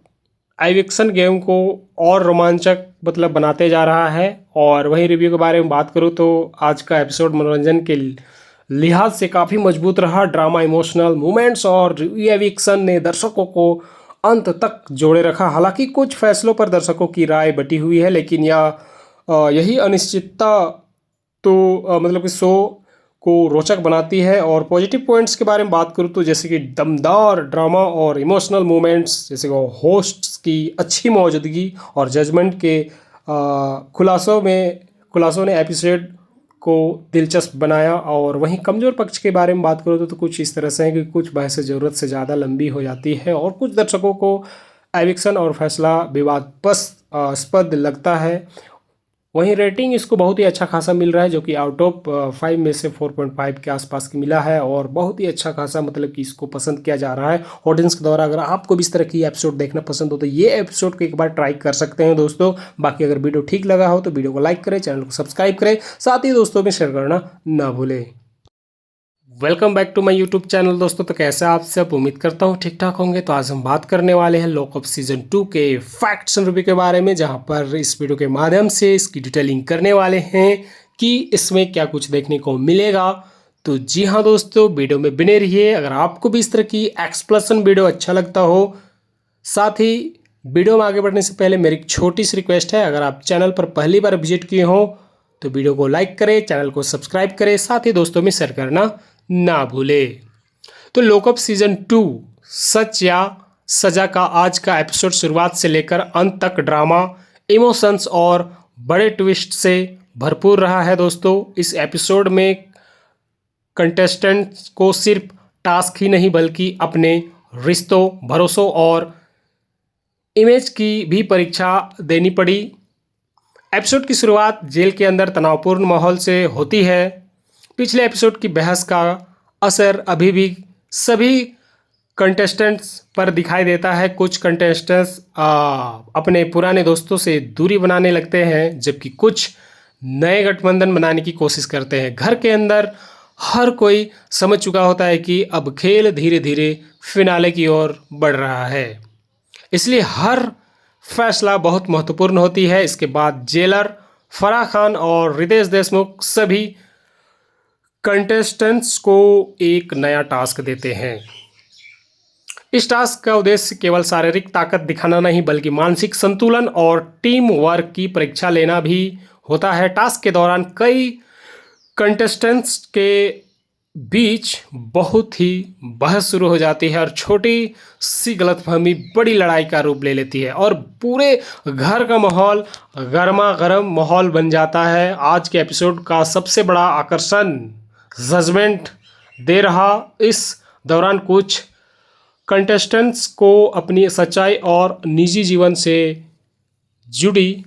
एविक्शन गेम को और रोमांचक बनाते जा रहा है। और वहीं रिव्यू के बारे में बात करूँ तो आज का एपिसोड मनोरंजन के लिहाज से काफ़ी मजबूत रहा। ड्रामा, इमोशनल मोमेंट्स और एविक्शन ने दर्शकों को अंत तक जोड़े रखा। हालांकि कुछ फैसलों पर दर्शकों की राय बटी हुई है, लेकिन यही अनिश्चितता तो कि शो को रोचक बनाती है। और पॉजिटिव पॉइंट्स के बारे में बात करूँ तो जैसे कि दमदार ड्रामा और इमोशनल मोमेंट्स, जैसे कि होस्ट्स की अच्छी मौजूदगी और जजमेंट के खुलासों ने एपिसोड को दिलचस्प बनाया। और वहीं कमज़ोर पक्ष के बारे में बात करूँ तो कुछ इस तरह से है कि कुछ बहसें ज़रूरत से ज़्यादा लंबी हो जाती है और कुछ दर्शकों को एविक्शन और फैसला विवादास्पद लगता है। वहीं रेटिंग इसको बहुत ही अच्छा खासा मिल रहा है, जो कि आउट ऑफ 5 में से 4.5 के आसपास की मिला है और बहुत ही अच्छा खासा कि इसको पसंद किया जा रहा है ऑडियंस के द्वारा। अगर आपको भी इस तरह की एपिसोड देखना पसंद हो तो ये एपिसोड को एक बार ट्राई कर सकते हैं दोस्तों। बाकी अगर वीडियो ठीक लगा हो तो वीडियो को लाइक करें, चैनल को सब्सक्राइब करें, साथ ही दोस्तों में शेयर करना ना भूलें। Welcome back to my YouTube channel दोस्तों। तो कैसे आप सब, उम्मीद करता हूँ ठीक ठाक होंगे। तो आज हम बात करने वाले हैं लॉकअप सीजन 2 के फैक्ट्स एंड रिव्यू के बारे में, जहां पर इस वीडियो के माध्यम से इसकी डिटेलिंग करने वाले हैं कि इसमें क्या कुछ देखने को मिलेगा। तो जी हाँ दोस्तों, वीडियो में बने रहिए। अगर आपको भी इस तरह की एक्सप्लेनेशन वीडियो अच्छा लगता हो, साथ ही वीडियो में आगे बढ़ने से पहले मेरी एक छोटी सी रिक्वेस्ट है, अगर आप चैनल पर पहली बार विजिट किए हो तो वीडियो को लाइक करें, चैनल को सब्सक्राइब करें, साथ ही दोस्तों में शेयर करना ना भूले। तो लॉकअप सीजन 2 सच या सजा का आज का एपिसोड शुरुआत से लेकर अंत तक ड्रामा, इमोशंस और बड़े ट्विस्ट से भरपूर रहा है दोस्तों। इस एपिसोड में कंटेस्टेंट्स को सिर्फ टास्क ही नहीं बल्कि अपने रिश्तों, भरोसों और इमेज की भी परीक्षा देनी पड़ी। एपिसोड की शुरुआत जेल के अंदर तनावपूर्ण माहौल से होती है। पिछले एपिसोड की बहस का असर अभी भी सभी कंटेस्टेंट्स पर दिखाई देता है। कुछ कंटेस्टेंट्स अपने पुराने दोस्तों से दूरी बनाने लगते हैं, जबकि कुछ नए गठबंधन बनाने की कोशिश करते हैं। घर के अंदर हर कोई समझ चुका होता है कि अब खेल धीरे धीरे फिनाले की ओर बढ़ रहा है, इसलिए हर फैसला बहुत महत्वपूर्ण होती है। इसके बाद जेलर फराह खान और रितेश देशमुख सभी कंटेस्टेंट्स को एक नया टास्क देते हैं। इस टास्क का उद्देश्य केवल शारीरिक ताकत दिखाना नहीं बल्कि मानसिक संतुलन और टीम वर्क की परीक्षा लेना भी होता है। टास्क के दौरान कई कंटेस्टेंट्स के बीच बहुत ही बहस शुरू हो जाती है और छोटी सी गलतफहमी बड़ी लड़ाई का रूप ले लेती है और पूरे घर का माहौल गर्मा गर्म माहौल बन जाता है। आज के एपिसोड का सबसे बड़ा आकर्षण जजमेंट दे रहा। इस दौरान कुछ कंटेस्टेंट्स को अपनी सच्चाई और निजी जीवन से जुड़ी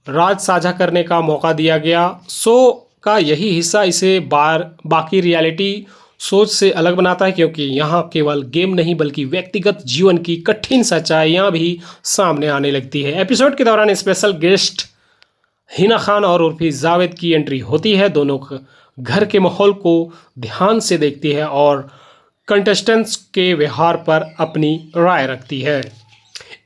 राज साझा करने का मौका दिया गया। शो का यही हिस्सा इसे बाकी रियलिटी सोच से अलग बनाता है, क्योंकि यहाँ केवल गेम नहीं बल्कि व्यक्तिगत जीवन की कठिन सच्चाइयाँ भी सामने आने लगती है। एपिसोड के दौरान स्पेशल गेस्ट हिना खान और उर्फी जावेद की एंट्री होती है। दोनों घर के माहौल को ध्यान से देखती है और कंटेस्टेंट्स के व्यवहार पर अपनी राय रखती है।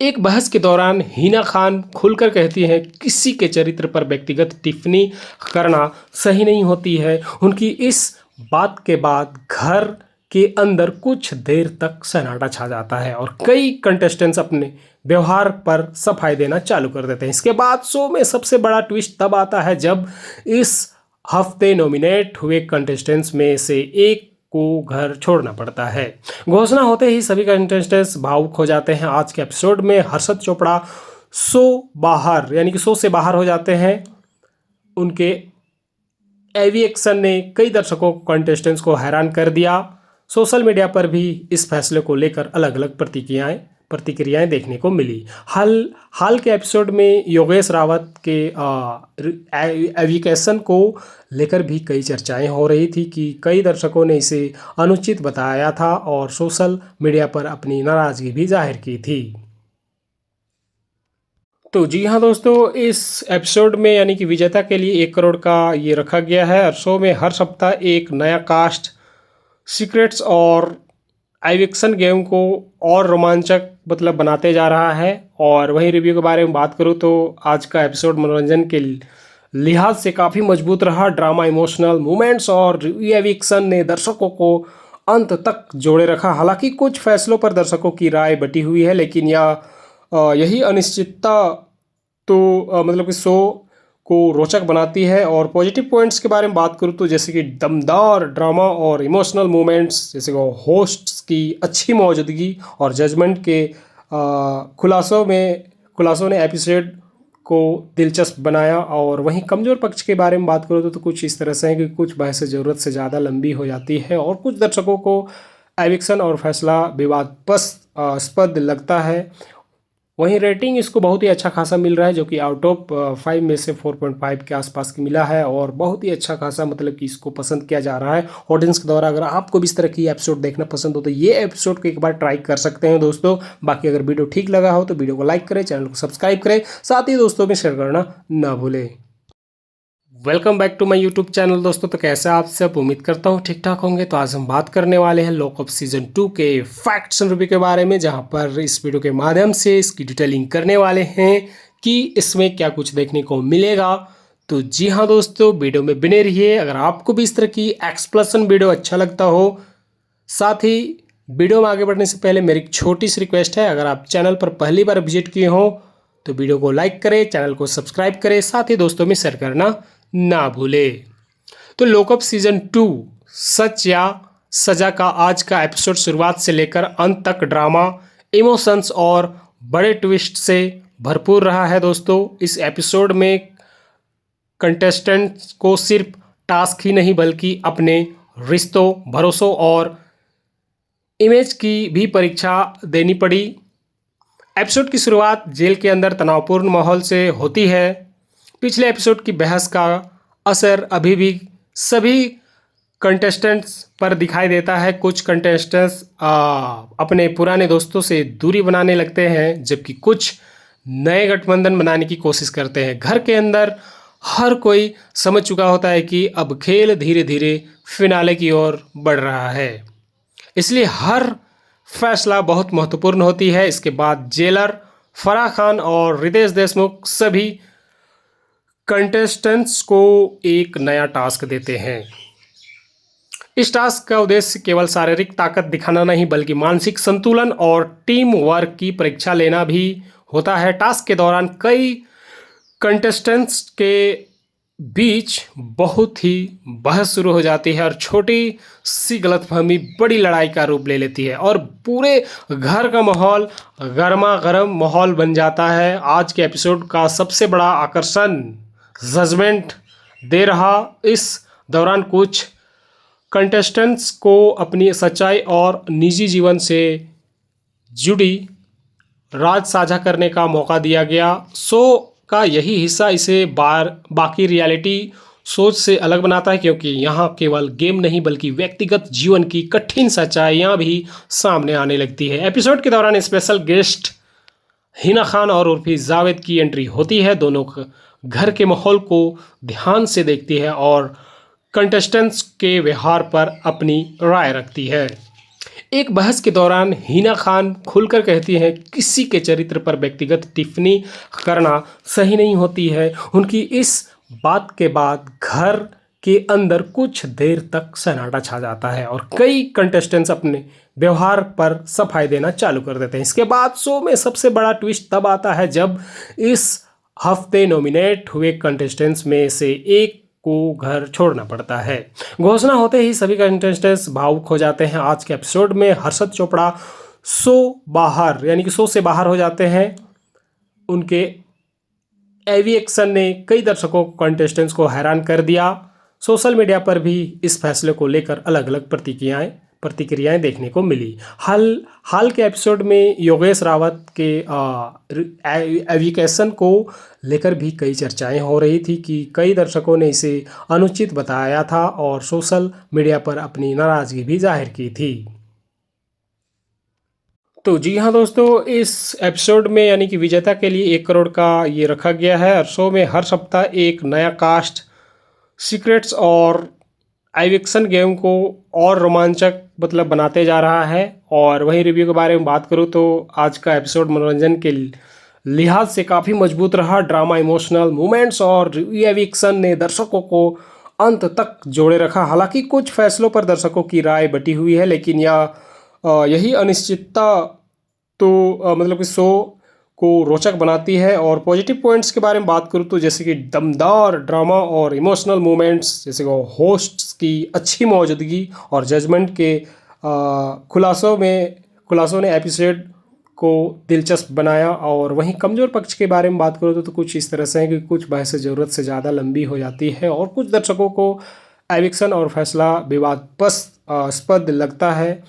एक बहस के दौरान हिना खान खुलकर कहती हैं किसी के चरित्र पर व्यक्तिगत टिप्पणी करना सही नहीं होती है। उनकी इस बात के बाद घर के अंदर कुछ देर तक सन्नाटा छा जाता है और कई कंटेस्टेंट्स अपने व्यवहार पर सफाई देना चालू कर देते हैं। इसके बाद शो में सबसे बड़ा ट्विस्ट तब आता है जब इस हफ्ते नॉमिनेट हुए कंटेस्टेंट्स में से एक को घर छोड़ना पड़ता है। घोषणा होते ही सभी कंटेस्टेंट्स भावुक हो जाते हैं। आज के एपिसोड में हर्षद चोपड़ा शो से बाहर हो जाते हैं। उनके एविएक्शन ने कई दर्शकों कंटेस्टेंट्स को हैरान कर दिया। सोशल मीडिया पर भी इस फैसले को लेकर अलग अलग प्रतिक्रियाएं देखने को मिली। हाल के एपिसोड में योगेश रावत के एविकेशन को लेकर भी कई चर्चाएं हो रही थी कि कई दर्शकों ने इसे अनुचित बताया था और सोशल मीडिया पर अपनी नाराजगी भी जाहिर की थी। तो जी हाँ दोस्तों, इस एपिसोड में यानी कि विजेता के लिए 1 करोड़ का ये रखा गया है और शो में हर सप्ताह एक नया कास्ट, सीक्रेट्स और एविक्शन गेम को और रोमांचक बनाते जा रहा है। और वहीं रिव्यू के बारे में बात करूँ तो आज का एपिसोड मनोरंजन के लिहाज से काफ़ी मजबूत रहा। ड्रामा, इमोशनल मोमेंट्स और एविक्शन ने दर्शकों को अंत तक जोड़े रखा। हालांकि कुछ फैसलों पर दर्शकों की राय बटी हुई है, लेकिन यही अनिश्चितता तो कि शो को रोचक बनाती है। और पॉजिटिव पॉइंट्स के बारे में बात करूँ तो जैसे कि दमदार ड्रामा और इमोशनल मोमेंट्स, जैसे कि होस्ट्स की अच्छी मौजूदगी और जजमेंट के खुलासों ने एपिसोड को दिलचस्प बनाया। और वहीं कमज़ोर पक्ष के बारे में बात करूँ तो कुछ इस तरह से है कि कुछ बहसें ज़रूरत से ज़्यादा लंबी हो जाती है और कुछ दर्शकों को एविक्शन और फैसला विवादास्पद लगता है। वहीं रेटिंग इसको बहुत ही अच्छा खासा मिल रहा है, जो कि आउट ऑफ 5 में से 4.5 के आसपास की मिला है और बहुत ही अच्छा खासा कि इसको पसंद किया जा रहा है ऑडियंस के द्वारा। अगर आपको भी इस तरह की एपिसोड देखना पसंद हो तो ये एपिसोड को एक बार ट्राई कर सकते हैं दोस्तों। बाकी अगर वीडियो ठीक लगा हो तो वीडियो को लाइक करें, चैनल को सब्सक्राइब करें, साथ ही दोस्तों में शेयर करना ना भूलें। Welcome back to my YouTube channel दोस्तों। तो कैसे आप सब, उम्मीद करता हूँ ठीक ठाक होंगे। तो आज हम बात करने वाले हैं लॉकअप सीजन 2 के फैक्ट्स एंड रिव्यू के बारे में, जहां पर इस वीडियो के माध्यम से इसकी डिटेलिंग करने वाले हैं कि इसमें क्या कुछ देखने को मिलेगा। तो जी हाँ दोस्तों, वीडियो में बने रहिए। अगर आपको भी इस तरह की एक्सप्लेनेशन वीडियो अच्छा लगता हो, साथ ही वीडियो में आगे बढ़ने से पहले मेरी एक छोटी सी रिक्वेस्ट है, अगर आप चैनल पर पहली बार विजिट किए हो तो वीडियो को लाइक करें, चैनल को सब्सक्राइब करें, साथ ही दोस्तों में शेयर करना ना भूले। तो लॉकअप सीजन 2 सच या सजा का आज का एपिसोड शुरुआत से लेकर अंत तक ड्रामा, इमोशंस और बड़े ट्विस्ट से भरपूर रहा है दोस्तों। इस एपिसोड में कंटेस्टेंट्स को सिर्फ टास्क ही नहीं बल्कि अपने रिश्तों, भरोसों और इमेज की भी परीक्षा देनी पड़ी। एपिसोड की शुरुआत जेल के अंदर तनावपूर्ण माहौल से होती है। पिछले एपिसोड की बहस का असर अभी भी सभी कंटेस्टेंट्स पर दिखाई देता है। कुछ कंटेस्टेंट्स अपने पुराने दोस्तों से दूरी बनाने लगते हैं, जबकि कुछ नए गठबंधन बनाने की कोशिश करते हैं। घर के अंदर हर कोई समझ चुका होता है कि अब खेल धीरे धीरे फिनाले की ओर बढ़ रहा है, इसलिए हर फैसला बहुत महत्वपूर्ण होती है। इसके बाद जेलर फराह खान और रितेश देशमुख सभी कंटेस्टेंट्स को एक नया टास्क देते हैं। इस टास्क का उद्देश्य केवल शारीरिक ताकत दिखाना नहीं बल्कि मानसिक संतुलन और टीम वर्क की परीक्षा लेना भी होता है। टास्क के दौरान कई कंटेस्टेंट्स के बीच बहुत ही बहस शुरू हो जाती है और छोटी सी गलतफहमी बड़ी लड़ाई का रूप ले लेती है और पूरे घर का माहौल गर्मा गर्म माहौल बन जाता है। आज के एपिसोड का सबसे बड़ा आकर्षण जजमेंट दे रहा। इस दौरान कुछ कंटेस्टेंट्स को अपनी सच्चाई और निजी जीवन से जुड़ी राज साझा करने का मौका दिया गया। शो का यही हिस्सा इसे बाकी रियलिटी सोच से अलग बनाता है, क्योंकि यहाँ केवल गेम नहीं बल्कि व्यक्तिगत जीवन की कठिन सच्चाइयाँ भी सामने आने लगती है। एपिसोड के दौरान स्पेशल गेस्ट हिना खान और उर्फी जावेद की एंट्री होती है। दोनों घर के माहौल को ध्यान से देखती है और कंटेस्टेंट्स के व्यवहार पर अपनी राय रखती है। एक बहस के दौरान हिना खान खुलकर कहती हैं किसी के चरित्र पर व्यक्तिगत टिप्पणी करना सही नहीं होती है। उनकी इस बात के बाद घर के अंदर कुछ देर तक सन्नाटा छा जाता है और कई कंटेस्टेंट्स अपने व्यवहार पर सफाई देना चालू कर देते हैं। इसके बाद शो में सबसे बड़ा ट्विस्ट तब आता है जब इस हफ्ते नॉमिनेट हुए कंटेस्टेंट्स में से एक को घर छोड़ना पड़ता है। घोषणा होते ही सभी कंटेस्टेंट्स भावुक हो जाते हैं। आज के एपिसोड में हर्षद चोपड़ा शो से बाहर हो जाते हैं। उनके एविएक्शन ने कई दर्शकों कंटेस्टेंट्स को हैरान कर दिया। सोशल मीडिया पर भी इस फैसले को लेकर अलग अलग प्रतिक्रियाएं देखने को मिली। हाल के एपिसोड में योगेश रावत के एविकेशन को लेकर भी कई चर्चाएं हो रही थी कि कई दर्शकों ने इसे अनुचित बताया था और सोशल मीडिया पर अपनी नाराजगी भी जाहिर की थी। तो जी हाँ दोस्तों, इस एपिसोड में यानी कि विजेता के लिए 1 करोड़ का ये रखा गया है और शो में हर सप्ताह एक नया कास्ट, सीक्रेट्स और एविक्शन गेम को और रोमांचक बनाते जा रहा है। और वहीं रिव्यू के बारे में बात करूँ तो आज का एपिसोड मनोरंजन के लिहाज से काफ़ी मजबूत रहा। ड्रामा, इमोशनल मोमेंट्स और एविक्शन ने दर्शकों को अंत तक जोड़े रखा। हालांकि कुछ फैसलों पर दर्शकों की राय बटी हुई है, लेकिन यही अनिश्चितता तो कि शो को रोचक बनाती है। और पॉजिटिव पॉइंट्स के बारे में बात करूँ तो जैसे कि दमदार ड्रामा और इमोशनल मोमेंट्स, जैसे कि होस्ट्स की अच्छी मौजूदगी और जजमेंट के खुलासों ने एपिसोड को दिलचस्प बनाया। और वहीं कमज़ोर पक्ष के बारे में बात करूँ तो कुछ इस तरह से है कि कुछ बहसें ज़रूरत से ज़्यादा लंबी हो जाती है और कुछ दर्शकों को एविक्शन और फैसला विवादास्पद लगता है।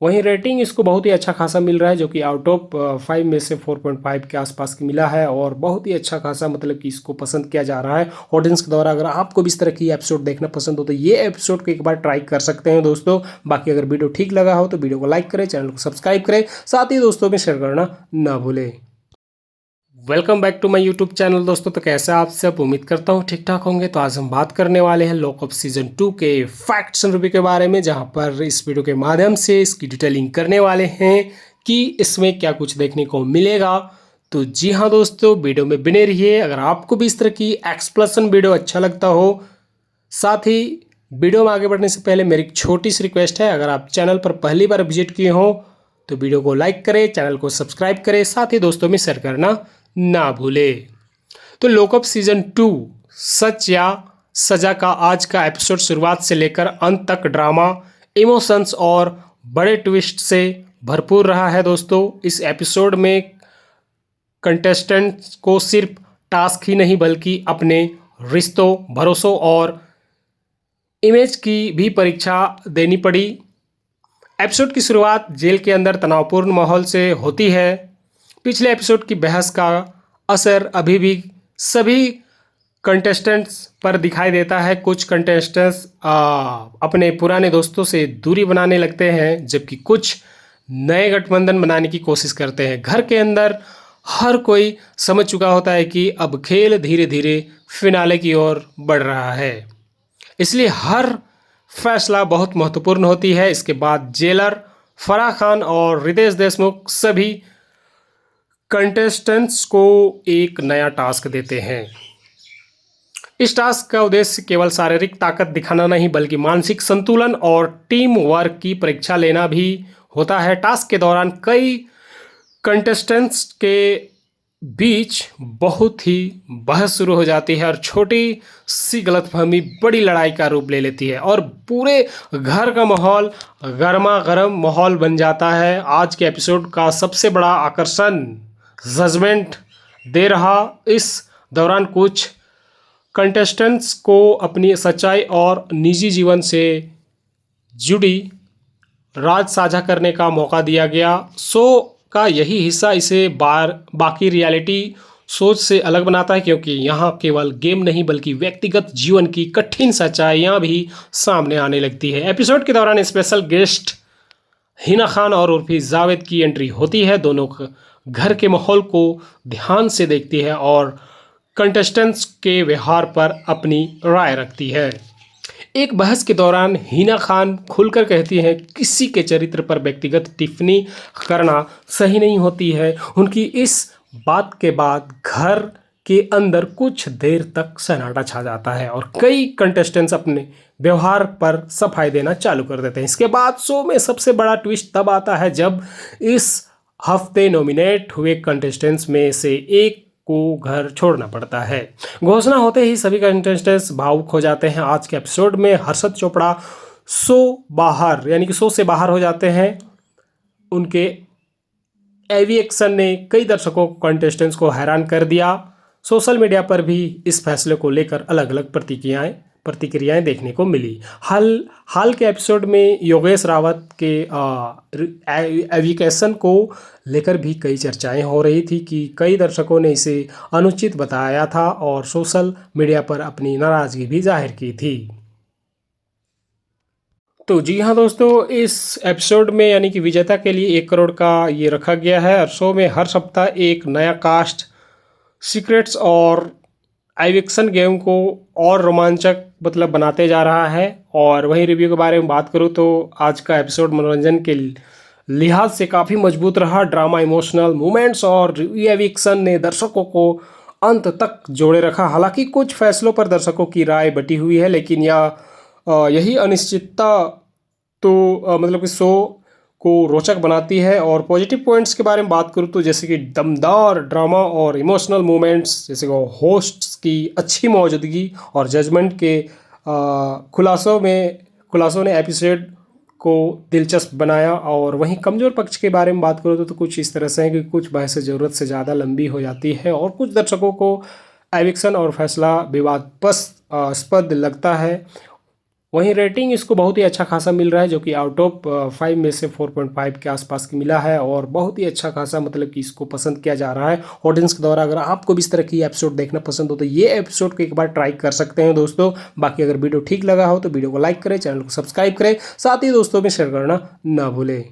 वहीं रेटिंग इसको बहुत ही अच्छा खासा मिल रहा है, जो कि आउट ऑफ 5 में से 4.5 के आसपास की मिला है और बहुत ही अच्छा खासा कि इसको पसंद किया जा रहा है ऑडियंस के द्वारा। अगर आपको भी इस तरह की एपिसोड देखना पसंद हो तो ये एपिसोड को एक बार ट्राई कर सकते हैं दोस्तों। बाकी अगर वीडियो ठीक लगा हो तो वीडियो को लाइक करें, चैनल को सब्सक्राइब करें, साथ ही दोस्तों में शेयर करना ना भूलें। Welcome back to my YouTube channel दोस्तों। तो कैसे आप सब, उम्मीद करता हूँ ठीक ठाक होंगे। तो आज हम बात करने वाले हैं लॉकअप सीजन 2 के फैक्ट्स एंड रिव्यू के बारे में, जहां पर इस वीडियो के माध्यम से इसकी डिटेलिंग करने वाले हैं कि इसमें क्या कुछ देखने को मिलेगा। तो जी हाँ दोस्तों, वीडियो में बने रहिए। अगर आपको भी इस तरह की एक्सप्लेनेशन वीडियो अच्छा लगता हो, साथ ही वीडियो में आगे बढ़ने से पहले मेरी एक छोटी सी रिक्वेस्ट है, अगर आप चैनल पर पहली बार विजिट किए हो तो वीडियो को लाइक करें, चैनल को सब्सक्राइब करें, साथ ही दोस्तों में शेयर करना ना भूले। तो लॉकअप सीजन 2 सच या सजा का आज का एपिसोड शुरुआत से लेकर अंत तक ड्रामा, इमोशंस और बड़े ट्विस्ट से भरपूर रहा है दोस्तों। इस एपिसोड में कंटेस्टेंट्स को सिर्फ टास्क ही नहीं बल्कि अपने रिश्तों, भरोसों और इमेज की भी परीक्षा देनी पड़ी। एपिसोड की शुरुआत जेल के अंदर तनावपूर्ण माहौल से होती है। पिछले एपिसोड की बहस का असर अभी भी सभी कंटेस्टेंट्स पर दिखाई देता है। कुछ कंटेस्टेंट्स अपने पुराने दोस्तों से दूरी बनाने लगते हैं, जबकि कुछ नए गठबंधन बनाने की कोशिश करते हैं। घर के अंदर हर कोई समझ चुका होता है कि अब खेल धीरे धीरे फिनाले की ओर बढ़ रहा है, इसलिए हर फैसला बहुत महत्वपूर्ण होती है। इसके बाद जेलर फराह खान और रितेश देशमुख सभी कंटेस्टेंट्स को एक नया टास्क देते हैं। इस टास्क का उद्देश्य केवल शारीरिक ताकत दिखाना नहीं बल्कि मानसिक संतुलन और टीम वर्क की परीक्षा लेना भी होता है। टास्क के दौरान कई कंटेस्टेंट्स के बीच बहुत ही बहस शुरू हो जाती है और छोटी सी गलतफहमी बड़ी लड़ाई का रूप ले लेती है और पूरे घर का माहौल गर्मा गर्म माहौल बन जाता है। आज के एपिसोड का सबसे बड़ा आकर्षण जजमेंट दे रहा। इस दौरान कुछ कंटेस्टेंट्स को अपनी सच्चाई और निजी जीवन से जुड़ी राज साझा करने का मौका दिया गया। शो का यही हिस्सा इसे बाकी रियलिटी सोच से अलग बनाता है, क्योंकि यहाँ केवल गेम नहीं बल्कि व्यक्तिगत जीवन की कठिन सच्चाइयाँ भी सामने आने लगती है। एपिसोड के दौरान स्पेशल गेस्ट हिना खान और उर्फी जावेद की एंट्री होती है। दोनों घर के माहौल को ध्यान से देखती है और कंटेस्टेंट्स के व्यवहार पर अपनी राय रखती है। एक बहस के दौरान हिना खान खुलकर कहती हैं किसी के चरित्र पर व्यक्तिगत टिप्पणी करना सही नहीं होती है। उनकी इस बात के बाद घर के अंदर कुछ देर तक सन्नाटा छा जाता है और कई कंटेस्टेंट्स अपने व्यवहार पर सफाई देना चालू कर देते हैं। इसके बाद शो में सबसे बड़ा ट्विस्ट तब आता है जब इस हफ्ते नॉमिनेट हुए कंटेस्टेंट्स में से एक को घर छोड़ना पड़ता है। घोषणा होते ही सभी कंटेस्टेंट्स भावुक हो जाते हैं। आज के एपिसोड में हर्षद चोपड़ा शो से बाहर हो जाते हैं। उनके एविएक्शन ने कई दर्शकों को, कंटेस्टेंट्स को हैरान कर दिया। सोशल मीडिया पर भी इस फैसले को लेकर अलग अलग प्रतिक्रियाएं देखने को मिली। हाल के एपिसोड में योगेश रावत के एविकेशन को लेकर भी कई चर्चाएं हो रही थी कि कई दर्शकों ने इसे अनुचित बताया था और सोशल मीडिया पर अपनी नाराजगी भी जाहिर की थी। तो जी हाँ दोस्तों, इस एपिसोड में यानी कि विजेता के लिए 1 करोड़ का ये रखा गया है और शो में हर सप्ताह एक नया कास्ट, सीक्रेट्स और एविक्शन गेम को और रोमांचक बनाते जा रहा है। और वहीं रिव्यू के बारे में बात करूँ तो आज का एपिसोड मनोरंजन के लिहाज से काफ़ी मजबूत रहा। ड्रामा, इमोशनल मोमेंट्स और एविक्शन ने दर्शकों को अंत तक जोड़े रखा। हालांकि कुछ फैसलों पर दर्शकों की राय बटी हुई है, लेकिन यही अनिश्चितता तो कि शो को रोचक बनाती है। और पॉजिटिव पॉइंट्स के बारे में बात करूँ तो जैसे कि दमदार ड्रामा और इमोशनल मोमेंट्स, जैसे कि होस्ट्स की अच्छी मौजूदगी और जजमेंट के खुलासों ने एपिसोड को दिलचस्प बनाया। और वहीं कमज़ोर पक्ष के बारे में बात करूँ तो कुछ इस तरह से है कि कुछ बहसें ज़रूरत से ज़्यादा लंबी हो जाती है और कुछ दर्शकों को एविक्शन और फैसला विवादास्पद लगता है। वहीं रेटिंग इसको बहुत ही अच्छा खासा मिल रहा है, जो कि आउट ऑफ 5 में से 4.5 के आसपास की मिला है और बहुत ही अच्छा खासा कि इसको पसंद किया जा रहा है ऑडियंस के द्वारा। अगर आपको भी इस तरह की एपिसोड देखना पसंद हो तो ये एपिसोड को एक बार ट्राई कर सकते हैं दोस्तों। बाकी अगर वीडियो ठीक लगा हो तो वीडियो को लाइक करें, चैनल को सब्सक्राइब करें, साथ ही दोस्तों में शेयर करना ना भूलें।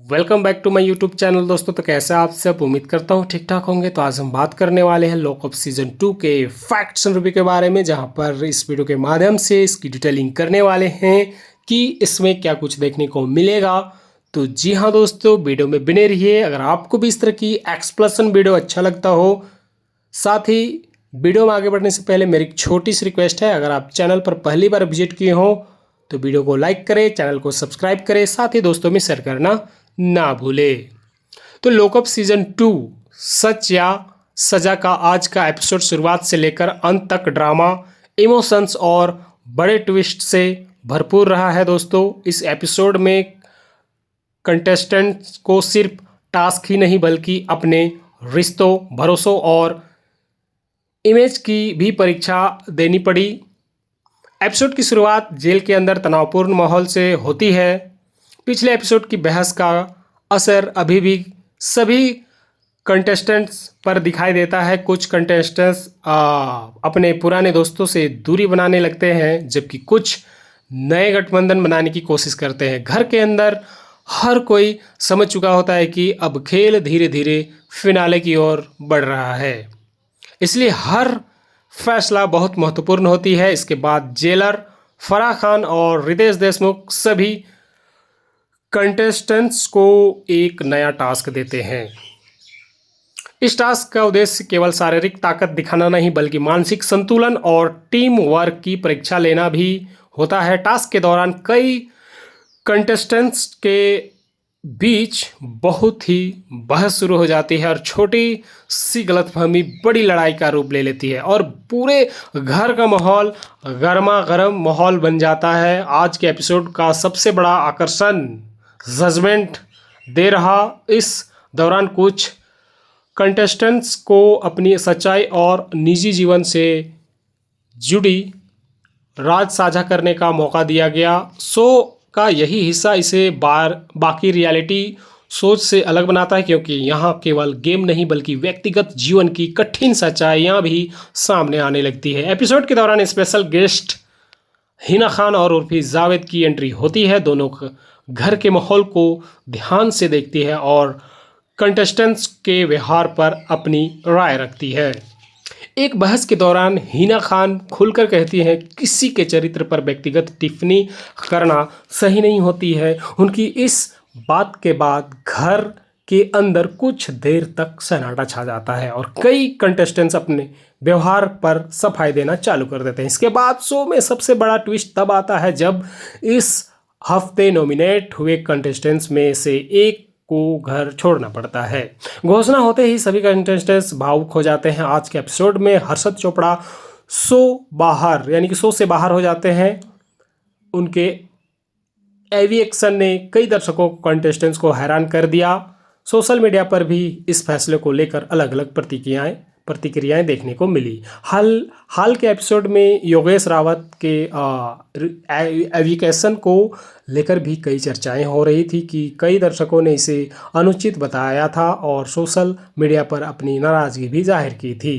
Welcome back to my YouTube channel दोस्तों। तो कैसे आप सब, उम्मीद करता हूँ ठीक ठाक होंगे। तो आज हम बात करने वाले हैं लॉकअप सीजन 2 के फैक्ट्स एंड रिव्यू के बारे में, जहां पर इस वीडियो के माध्यम से इसकी डिटेलिंग करने वाले हैं कि इसमें क्या कुछ देखने को मिलेगा। तो जी हाँ दोस्तों, वीडियो में बने रहिए। अगर आपको भी इस तरह की एक्सप्लेनेशन वीडियो अच्छा लगता हो, साथ ही वीडियो में आगे बढ़ने से पहले मेरी एक छोटी सी रिक्वेस्ट है, अगर आप चैनल पर पहली बार विजिट किए हो तो वीडियो को लाइक करें, चैनल को सब्सक्राइब करें, साथ ही दोस्तों में शेयर करना ना भूले। तो लॉकअप सीजन 2 सच या सजा का आज का एपिसोड शुरुआत से लेकर अंत तक ड्रामा, इमोशंस और बड़े ट्विस्ट से भरपूर रहा है दोस्तों। इस एपिसोड में कंटेस्टेंट्स को सिर्फ टास्क ही नहीं बल्कि अपने रिश्तों, भरोसों और इमेज की भी परीक्षा देनी पड़ी। एपिसोड की शुरुआत जेल के अंदर तनावपूर्ण माहौल से होती है। पिछले एपिसोड की बहस का असर अभी भी सभी कंटेस्टेंट्स पर दिखाई देता है। कुछ कंटेस्टेंट्स अपने पुराने दोस्तों से दूरी बनाने लगते हैं, जबकि कुछ नए गठबंधन बनाने की कोशिश करते हैं। घर के अंदर हर कोई समझ चुका होता है कि अब खेल धीरे धीरे फिनाले की ओर बढ़ रहा है, इसलिए हर फैसला बहुत महत्वपूर्ण होती है। इसके बाद जेलर फराह खान और रितेश देशमुख सभी कंटेस्टेंट्स को एक नया टास्क देते हैं। इस टास्क का उद्देश्य केवल शारीरिक ताकत दिखाना नहीं बल्कि मानसिक संतुलन और टीम वर्क की परीक्षा लेना भी होता है। टास्क के दौरान कई कंटेस्टेंट्स के बीच बहुत ही बहस शुरू हो जाती है और छोटी सी गलतफहमी बड़ी लड़ाई का रूप ले लेती है और पूरे घर का माहौल गर्मा गर्म माहौल बन जाता है। आज के एपिसोड का सबसे बड़ा आकर्षण जजमेंट दे रहा। इस दौरान कुछ कंटेस्टेंट्स को अपनी सच्चाई और निजी जीवन से जुड़ी राज साझा करने का मौका दिया गया। शो का यही हिस्सा इसे बाकी रियलिटी सोच से अलग बनाता है, क्योंकि यहाँ केवल गेम नहीं बल्कि व्यक्तिगत जीवन की कठिन सच्चाइयाँ भी सामने आने लगती है। एपिसोड के दौरान स्पेशल गेस्ट हिना खान और उर्फी जावेद की एंट्री होती है। दोनों घर के माहौल को ध्यान से देखती है और कंटेस्टेंट्स के व्यवहार पर अपनी राय रखती है। एक बहस के दौरान हिना खान खुलकर कहती हैं किसी के चरित्र पर व्यक्तिगत टिप्पणी करना सही नहीं होती है। उनकी इस बात के बाद घर के अंदर कुछ देर तक सन्नाटा छा जाता है और कई कंटेस्टेंट्स अपने व्यवहार पर सफाई देना चालू कर देते हैं। इसके बाद शो में सबसे बड़ा ट्विस्ट तब आता है जब इस हफ्ते नॉमिनेट हुए कंटेस्टेंट्स में से एक को घर छोड़ना पड़ता है। घोषणा होते ही सभी कंटेस्टेंट्स भावुक हो जाते हैं। आज के एपिसोड में हर्षद चोपड़ा शो से बाहर हो जाते हैं। उनके एविएक्शन ने कई दर्शकों कंटेस्टेंट्स को हैरान कर दिया। सोशल मीडिया पर भी इस फैसले को लेकर अलग अलग प्रतिक्रियाएं देखने को मिली। हाल के एपिसोड में योगेश रावत के एविकेशन को लेकर भी कई चर्चाएं हो रही थी कि कई दर्शकों ने इसे अनुचित बताया था और सोशल मीडिया पर अपनी नाराजगी भी जाहिर की थी।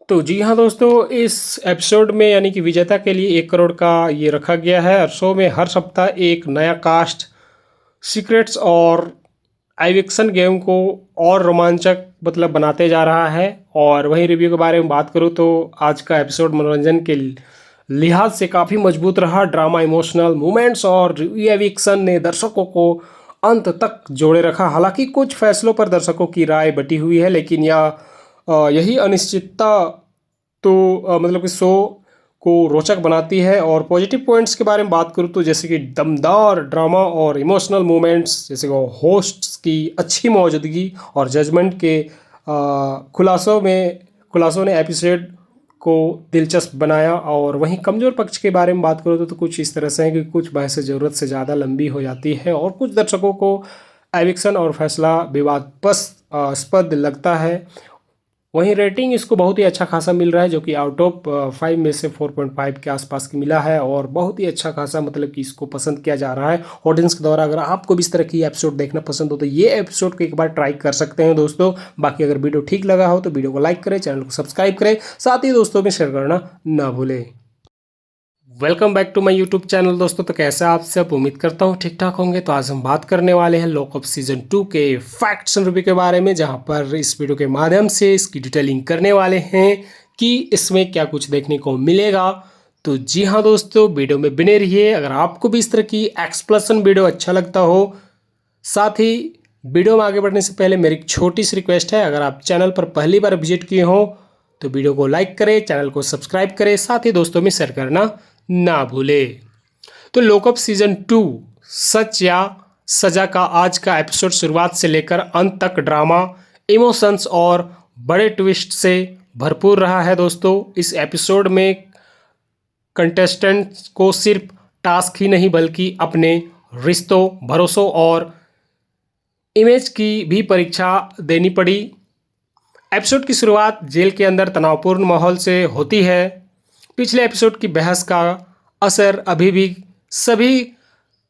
तो जी हाँ दोस्तों, इस एपिसोड में यानी कि विजेता के लिए 1 करोड़ का ये रखा गया है और शो में हर सप्ताह एक नया कास्ट, सीक्रेट्स और एविक्शन गेम को और रोमांचक बनाते जा रहा है। और वहीं रिव्यू के बारे में बात करूँ तो आज का एपिसोड मनोरंजन के लिहाज से काफ़ी मजबूत रहा। ड्रामा, इमोशनल मोमेंट्स और एविक्शन ने दर्शकों को अंत तक जोड़े रखा। हालांकि कुछ फैसलों पर दर्शकों की राय बटी हुई है, लेकिन यही अनिश्चितता तो कि शो को रोचक बनाती है। और पॉजिटिव पॉइंट्स के बारे में बात करूँ तो जैसे कि दमदार ड्रामा और इमोशनल मोमेंट्स, जैसे कि होस्ट्स की अच्छी मौजूदगी और जजमेंट के खुलासों ने एपिसोड को दिलचस्प बनाया। और वहीं कमज़ोर पक्ष के बारे में बात करूँ तो कुछ इस तरह से है कि कुछ बहसें ज़रूरत से ज़्यादा लंबी हो जाती है और कुछ दर्शकों को एविक्शन और फैसला विवादास्पद लगता है। वहीं रेटिंग इसको बहुत ही अच्छा खासा मिल रहा है, जो कि आउट ऑफ 5 में से 4.5 के आसपास की मिला है और बहुत ही अच्छा खासा कि इसको पसंद किया जा रहा है ऑडियंस के द्वारा। अगर आपको भी इस तरह की एपिसोड देखना पसंद हो तो ये एपिसोड को एक बार ट्राई कर सकते हैं दोस्तों। बाकी अगर वीडियो ठीक लगा हो तो वीडियो को लाइक करें, चैनल को सब्सक्राइब करें, साथ ही दोस्तों में शेयर करना ना भूलें। Welcome back to my YouTube channel दोस्तों। तो कैसे आप सब, उम्मीद करता हूँ ठीक ठाक होंगे। तो आज हम बात करने वाले हैं लॉकअप सीजन 2 के फैक्ट्स एंड रिव्यू के बारे में, जहां पर इस वीडियो के माध्यम से इसकी डिटेलिंग करने वाले हैं कि इसमें क्या कुछ देखने को मिलेगा। तो जी हाँ दोस्तों, वीडियो में बने रहिए। अगर आपको भी इस तरह की एक्सप्लेनेशन वीडियो अच्छा लगता हो, साथ ही वीडियो में आगे बढ़ने से पहले मेरी एक छोटी सी रिक्वेस्ट है, अगर आप चैनल पर पहली बार विजिट किए हो तो वीडियो को लाइक करें, चैनल को सब्सक्राइब करें, साथ ही दोस्तों में शेयर करना ना भूले। तो लॉकअप सीजन 2 सच या सजा का आज का एपिसोड शुरुआत से लेकर अंत तक ड्रामा, इमोशंस और बड़े ट्विस्ट से भरपूर रहा है दोस्तों। इस एपिसोड में कंटेस्टेंट्स को सिर्फ टास्क ही नहीं बल्कि अपने रिश्तों, भरोसों और इमेज की भी परीक्षा देनी पड़ी। एपिसोड की शुरुआत जेल के अंदर तनावपूर्ण माहौल से होती है। पिछले एपिसोड की बहस का असर अभी भी सभी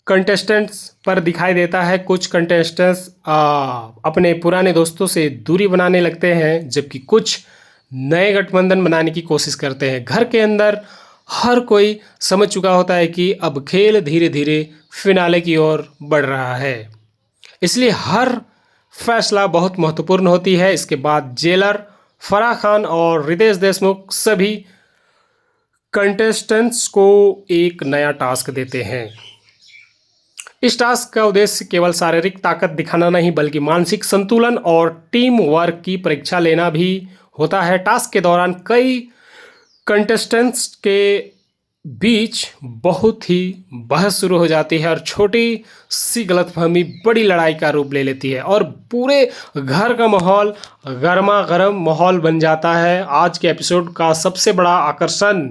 कंटेस्टेंट्स पर दिखाई देता है। कुछ कंटेस्टेंट्स अपने पुराने दोस्तों से दूरी बनाने लगते हैं, जबकि कुछ नए गठबंधन बनाने की कोशिश करते हैं। घर के अंदर हर कोई समझ चुका होता है कि अब खेल धीरे धीरे फिनाले की ओर बढ़ रहा है, इसलिए हर फैसला बहुत महत्वपूर्ण होती है। इसके बाद जेलर फराह खान और रितेश देशमुख सभी कंटेस्टेंट्स को एक नया टास्क देते हैं। इस टास्क का उद्देश्य केवल शारीरिक ताकत दिखाना नहीं बल्कि मानसिक संतुलन और टीम वर्क की परीक्षा लेना भी होता है। टास्क के दौरान कई कंटेस्टेंट्स के बीच बहुत ही बहस शुरू हो जाती है और छोटी सी गलतफहमी बड़ी लड़ाई का रूप ले लेती है और पूरे घर का माहौल गर्मा गर्म माहौल बन जाता है। आज के एपिसोड का सबसे बड़ा आकर्षण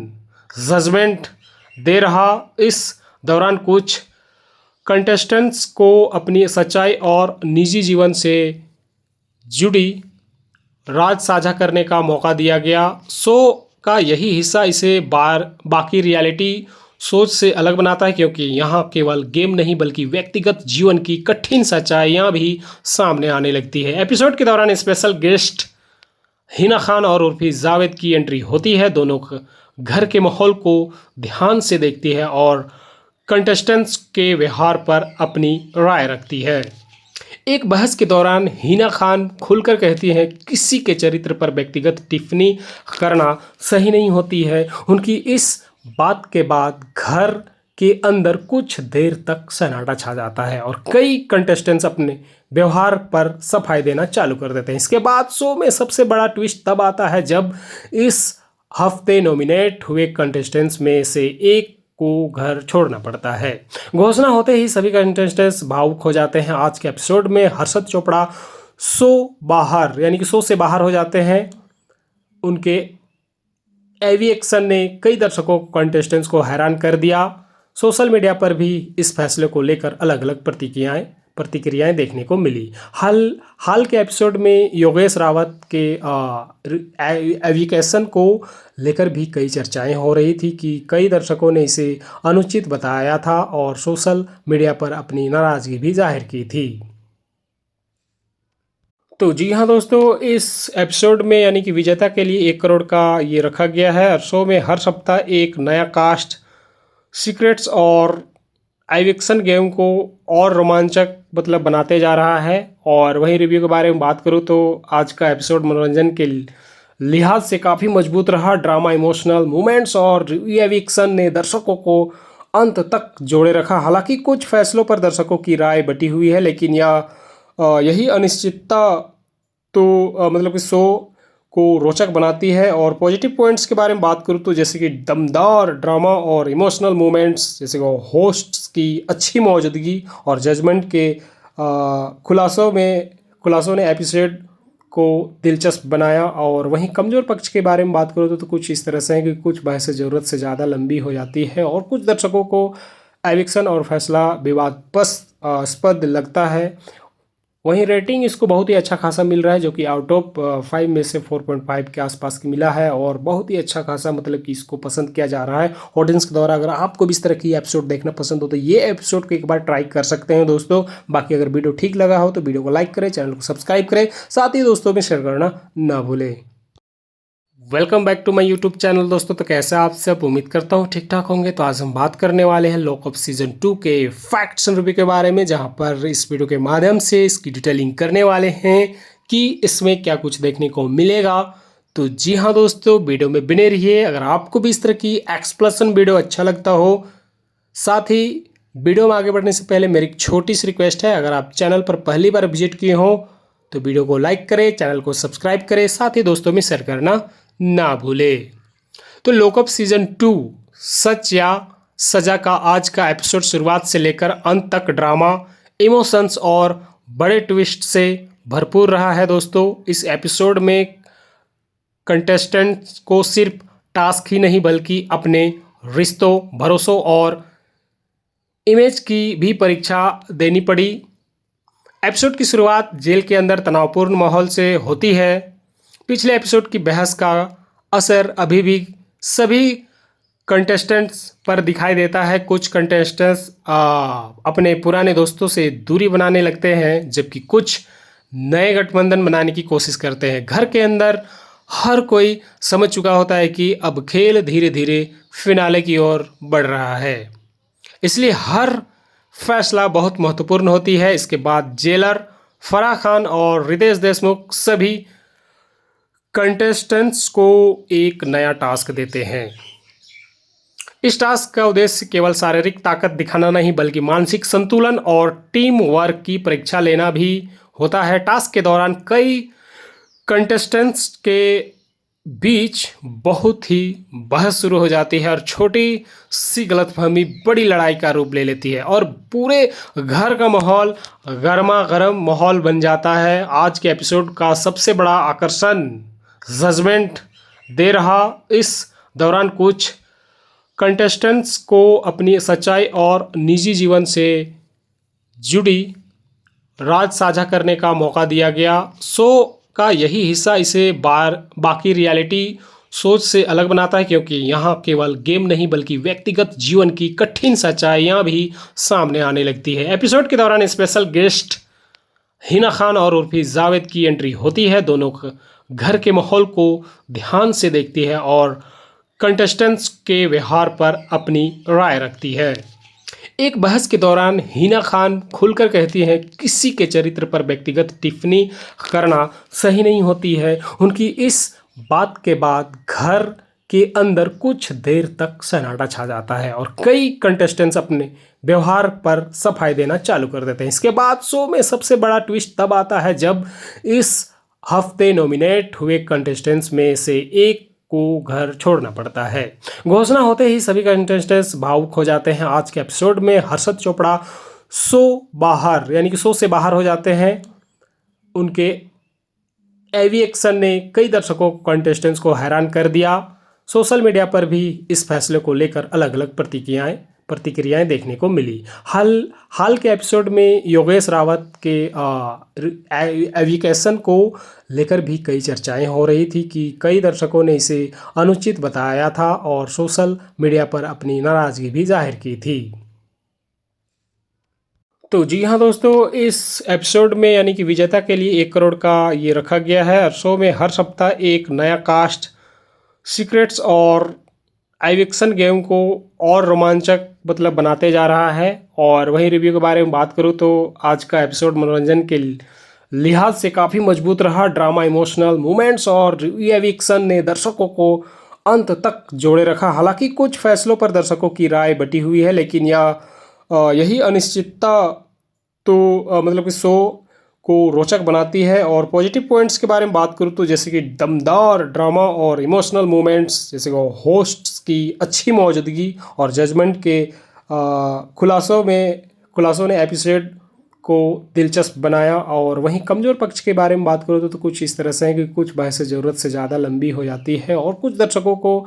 जजमेंट दे रहा। इस दौरान कुछ कंटेस्टेंट्स को अपनी सच्चाई और निजी जीवन से जुड़ी राज साझा करने का मौका दिया गया। शो का यही हिस्सा इसे बाकी रियलिटी सोच से अलग बनाता है, क्योंकि यहाँ केवल गेम नहीं बल्कि व्यक्तिगत जीवन की कठिन सच्चाइयाँ भी सामने आने लगती है। एपिसोड के दौरान स्पेशल गेस्ट हिना खान और उर्फी जावेद की एंट्री होती है। दोनों घर के माहौल को ध्यान से देखती है और कंटेस्टेंट्स के व्यवहार पर अपनी राय रखती है। एक बहस के दौरान हिना खान खुलकर कहती हैं किसी के चरित्र पर व्यक्तिगत टिप्पणी करना सही नहीं होती है। उनकी इस बात के बाद घर के अंदर कुछ देर तक सन्नाटा छा जाता है और कई कंटेस्टेंट्स अपने व्यवहार पर सफाई देना चालू कर देते हैं। इसके बाद शो में सबसे बड़ा ट्विस्ट तब आता है जब इस हफ्ते नॉमिनेट हुए कंटेस्टेंट्स में से एक को घर छोड़ना पड़ता है। घोषणा होते ही सभी कंटेस्टेंट्स भावुक हो जाते हैं। आज के एपिसोड में हर्षद चोपड़ा शो से बाहर हो जाते हैं। उनके एविएक्शन ने कई दर्शकों कंटेस्टेंट्स को हैरान कर दिया। सोशल मीडिया पर भी इस फैसले को लेकर अलग अलग प्रतिक्रियाएं देखने को मिली। हाल के एपिसोड में योगेश रावत के एविकेशन को लेकर भी कई चर्चाएं हो रही थी कि कई दर्शकों ने इसे अनुचित बताया था और सोशल मीडिया पर अपनी नाराजगी भी जाहिर की थी। तो जी हाँ दोस्तों, इस एपिसोड में यानी कि विजेता के लिए 1 करोड़ का ये रखा गया है और शो में हर सप्ताह एक नया कास्ट, सीक्रेट्स और एविक्शन गेम को और रोमांचक बनाते जा रहा है। और वहीं रिव्यू के बारे में बात करूँ तो आज का एपिसोड मनोरंजन के लिहाज से काफ़ी मजबूत रहा। ड्रामा, इमोशनल मोमेंट्स और एविक्शन ने दर्शकों को अंत तक जोड़े रखा। हालांकि कुछ फैसलों पर दर्शकों की राय बटी हुई है, लेकिन यही अनिश्चितता तो कि शो को रोचक बनाती है। और पॉजिटिव पॉइंट्स के बारे में बात करूँ तो जैसे कि दमदार ड्रामा और इमोशनल मोमेंट्स, जैसे कि होस्ट्स की अच्छी मौजूदगी और जजमेंट के खुलासों ने एपिसोड को दिलचस्प बनाया। और वहीं कमज़ोर पक्ष के बारे में बात करूँ तो कुछ इस तरह से है कि कुछ बहसें ज़रूरत से ज़्यादा लंबी हो जाती है और कुछ दर्शकों को एविक्शन और फैसला विवादास्पद लगता है। वहीं रेटिंग इसको बहुत ही अच्छा खासा मिल रहा है, जो कि आउट ऑफ 5 में से 4.5 के आसपास की मिला है और बहुत ही अच्छा खासा कि इसको पसंद किया जा रहा है ऑडियंस के द्वारा। अगर आपको भी इस तरह की एपिसोड देखना पसंद हो तो ये एपिसोड को एक बार ट्राई कर सकते हैं दोस्तों। बाकी अगर वीडियो ठीक लगा हो तो वीडियो को लाइक करें, चैनल को सब्सक्राइब करें, साथ ही दोस्तों में शेयर करना ना भूलें। Welcome back to my YouTube channel दोस्तों। तो कैसे आप सब, उम्मीद करता हूँ ठीक ठाक होंगे। तो आज हम बात करने वाले हैं लॉक अप सीजन 2 के फैक्ट्स एंड रिव्यू के बारे में, जहां पर इस वीडियो के माध्यम से इसकी डिटेलिंग करने वाले हैं कि इसमें क्या कुछ देखने को मिलेगा। तो जी हाँ दोस्तों, वीडियो में बने रहिए। अगर आपको भी इस तरह की एक्सप्लेनेशन वीडियो अच्छा लगता हो, साथ ही वीडियो में आगे बढ़ने से पहले मेरी एक छोटी सी रिक्वेस्ट है, अगर आप चैनल पर पहली बार विजिट किए हो तो वीडियो को लाइक करें, चैनल को सब्सक्राइब करें, साथ ही दोस्तों में शेयर करना ना भूले। तो लॉकअप सीजन 2 सच या सजा का आज का एपिसोड शुरुआत से लेकर अंत तक ड्रामा, इमोशंस और बड़े ट्विस्ट से भरपूर रहा है दोस्तों। इस एपिसोड में कंटेस्टेंट्स को सिर्फ टास्क ही नहीं बल्कि अपने रिश्तों, भरोसों और इमेज की भी परीक्षा देनी पड़ी। एपिसोड की शुरुआत जेल के अंदर तनावपूर्ण माहौल से होती है। पिछले एपिसोड की बहस का असर अभी भी सभी कंटेस्टेंट्स पर दिखाई देता है। कुछ कंटेस्टेंट्स अपने पुराने दोस्तों से दूरी बनाने लगते हैं, जबकि कुछ नए गठबंधन बनाने की कोशिश करते हैं। घर के अंदर हर कोई समझ चुका होता है कि अब खेल धीरे धीरे फिनाले की ओर बढ़ रहा है, इसलिए हर फैसला बहुत महत्वपूर्ण होती है। इसके बाद जेलर फराह खान और रितेश देशमुख सभी कंटेस्टेंट्स को एक नया टास्क देते हैं। इस टास्क का उद्देश्य केवल शारीरिक ताकत दिखाना नहीं बल्कि मानसिक संतुलन और टीम वर्क की परीक्षा लेना भी होता है। टास्क के दौरान कई कंटेस्टेंट्स के बीच बहुत ही बहस शुरू हो जाती है और छोटी सी गलतफहमी बड़ी लड़ाई का रूप ले लेती है और पूरे घर का माहौल गर्मा गर्म माहौल बन जाता है। आज के एपिसोड का सबसे बड़ा आकर्षण जजमेंट दे रहा। इस दौरान कुछ कंटेस्टेंट्स को अपनी सच्चाई और निजी जीवन से जुड़ी राज साझा करने का मौका दिया गया। शो का यही हिस्सा इसे बाकी रियलिटी सोच से अलग बनाता है, क्योंकि यहाँ केवल गेम नहीं बल्कि व्यक्तिगत जीवन की कठिन सच्चाइयाँ भी सामने आने लगती है। एपिसोड के दौरान स्पेशल गेस्ट हिना खान और उर्फी जावेद की एंट्री होती है। दोनों घर के माहौल को ध्यान से देखती है और कंटेस्टेंट्स के व्यवहार पर अपनी राय रखती है। एक बहस के दौरान हिना खान खुलकर कहती हैं किसी के चरित्र पर व्यक्तिगत टिप्पणी करना सही नहीं होती है। उनकी इस बात के बाद घर के अंदर कुछ देर तक सन्नाटा छा जाता है और कई कंटेस्टेंट्स अपने व्यवहार पर सफाई देना चालू कर देते हैं। इसके बाद शो में सबसे बड़ा ट्विस्ट तब आता है जब इस हफ्ते नॉमिनेट हुए कंटेस्टेंट्स में से एक को घर छोड़ना पड़ता है। घोषणा होते ही सभी कंटेस्टेंट्स भावुक हो जाते हैं। आज के एपिसोड में हर्षद चोपड़ा शो से बाहर हो जाते हैं। उनके एविएक्शन ने कई दर्शकों कंटेस्टेंट्स को हैरान कर दिया। सोशल मीडिया पर भी इस फैसले को लेकर अलग अलग प्रतिक्रियाएं देखने को मिली। हाल के एपिसोड में योगेश रावत के एविकेशन को लेकर भी कई चर्चाएं हो रही थी कि कई दर्शकों ने इसे अनुचित बताया था और सोशल मीडिया पर अपनी नाराजगी भी जाहिर की थी। तो जी हाँ दोस्तों, इस एपिसोड में यानी कि विजेता के लिए 1 करोड़ का ये रखा गया है और शो में हर सप्ताह एक नया कास्ट, सीक्रेट्स और एविक्शन गेम को और रोमांचक बनाते जा रहा है। और वहीं रिव्यू के बारे में बात करूँ तो आज का एपिसोड मनोरंजन के लिहाज से काफ़ी मजबूत रहा। ड्रामा, इमोशनल मोमेंट्स और एविक्शन ने दर्शकों को अंत तक जोड़े रखा। हालांकि कुछ फैसलों पर दर्शकों की राय बटी हुई है, लेकिन यही अनिश्चितता तो कि शो को रोचक बनाती है। और पॉजिटिव पॉइंट्स के बारे में बात करूँ तो जैसे कि दमदार ड्रामा और इमोशनल मोमेंट्स, जैसे कि होस्ट्स की अच्छी मौजूदगी और जजमेंट के खुलासों ने एपिसोड को दिलचस्प बनाया। और वहीं कमज़ोर पक्ष के बारे में बात करूँ तो कुछ इस तरह से है कि कुछ बहसें ज़रूरत से ज़्यादा लंबी हो जाती है और कुछ दर्शकों को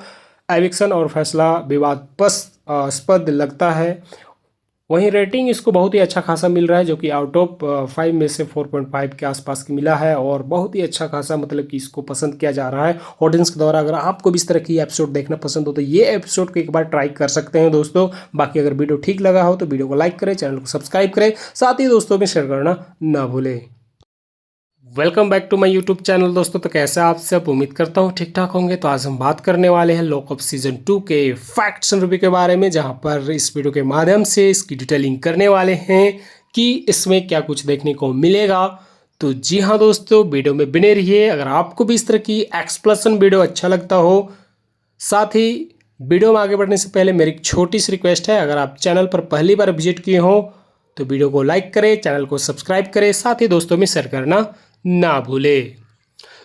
एविक्शन और फैसला विवादास्पद लगता है। वहीं रेटिंग इसको बहुत ही अच्छा खासा मिल रहा है, जो कि आउट ऑफ 5 में से 4.5 के आसपास की मिला है और बहुत ही अच्छा खासा कि इसको पसंद किया जा रहा है ऑडियंस के द्वारा। अगर आपको भी इस तरह की एपिसोड देखना पसंद हो तो ये एपिसोड को एक बार ट्राई कर सकते हैं दोस्तों। बाकी अगर वीडियो ठीक लगा हो तो वीडियो को लाइक करें, चैनल को सब्सक्राइब करें, साथ ही दोस्तों में शेयर करना ना भूलें। Welcome back to my YouTube channel दोस्तों। तो कैसे आप सब, उम्मीद करता हूँ ठीक ठाक होंगे। तो आज हम बात करने वाले हैं लॉकअप सीजन 2 के फैक्ट्स एंड रिव्यू के बारे में, जहां पर इस वीडियो के माध्यम से इसकी डिटेलिंग करने वाले हैं कि इसमें क्या कुछ देखने को मिलेगा। तो जी हाँ दोस्तों, वीडियो में बने रहिए। अगर आपको भी इस तरह की एक्सप्लेनेशन वीडियो अच्छा लगता हो, साथ ही वीडियो में आगे बढ़ने से पहले मेरी एक छोटी सी रिक्वेस्ट है, अगर आप चैनल पर पहली बार विजिट किए हो तो वीडियो को लाइक करें, चैनल को सब्सक्राइब करें, साथ ही दोस्तों में शेयर करना ना भूले।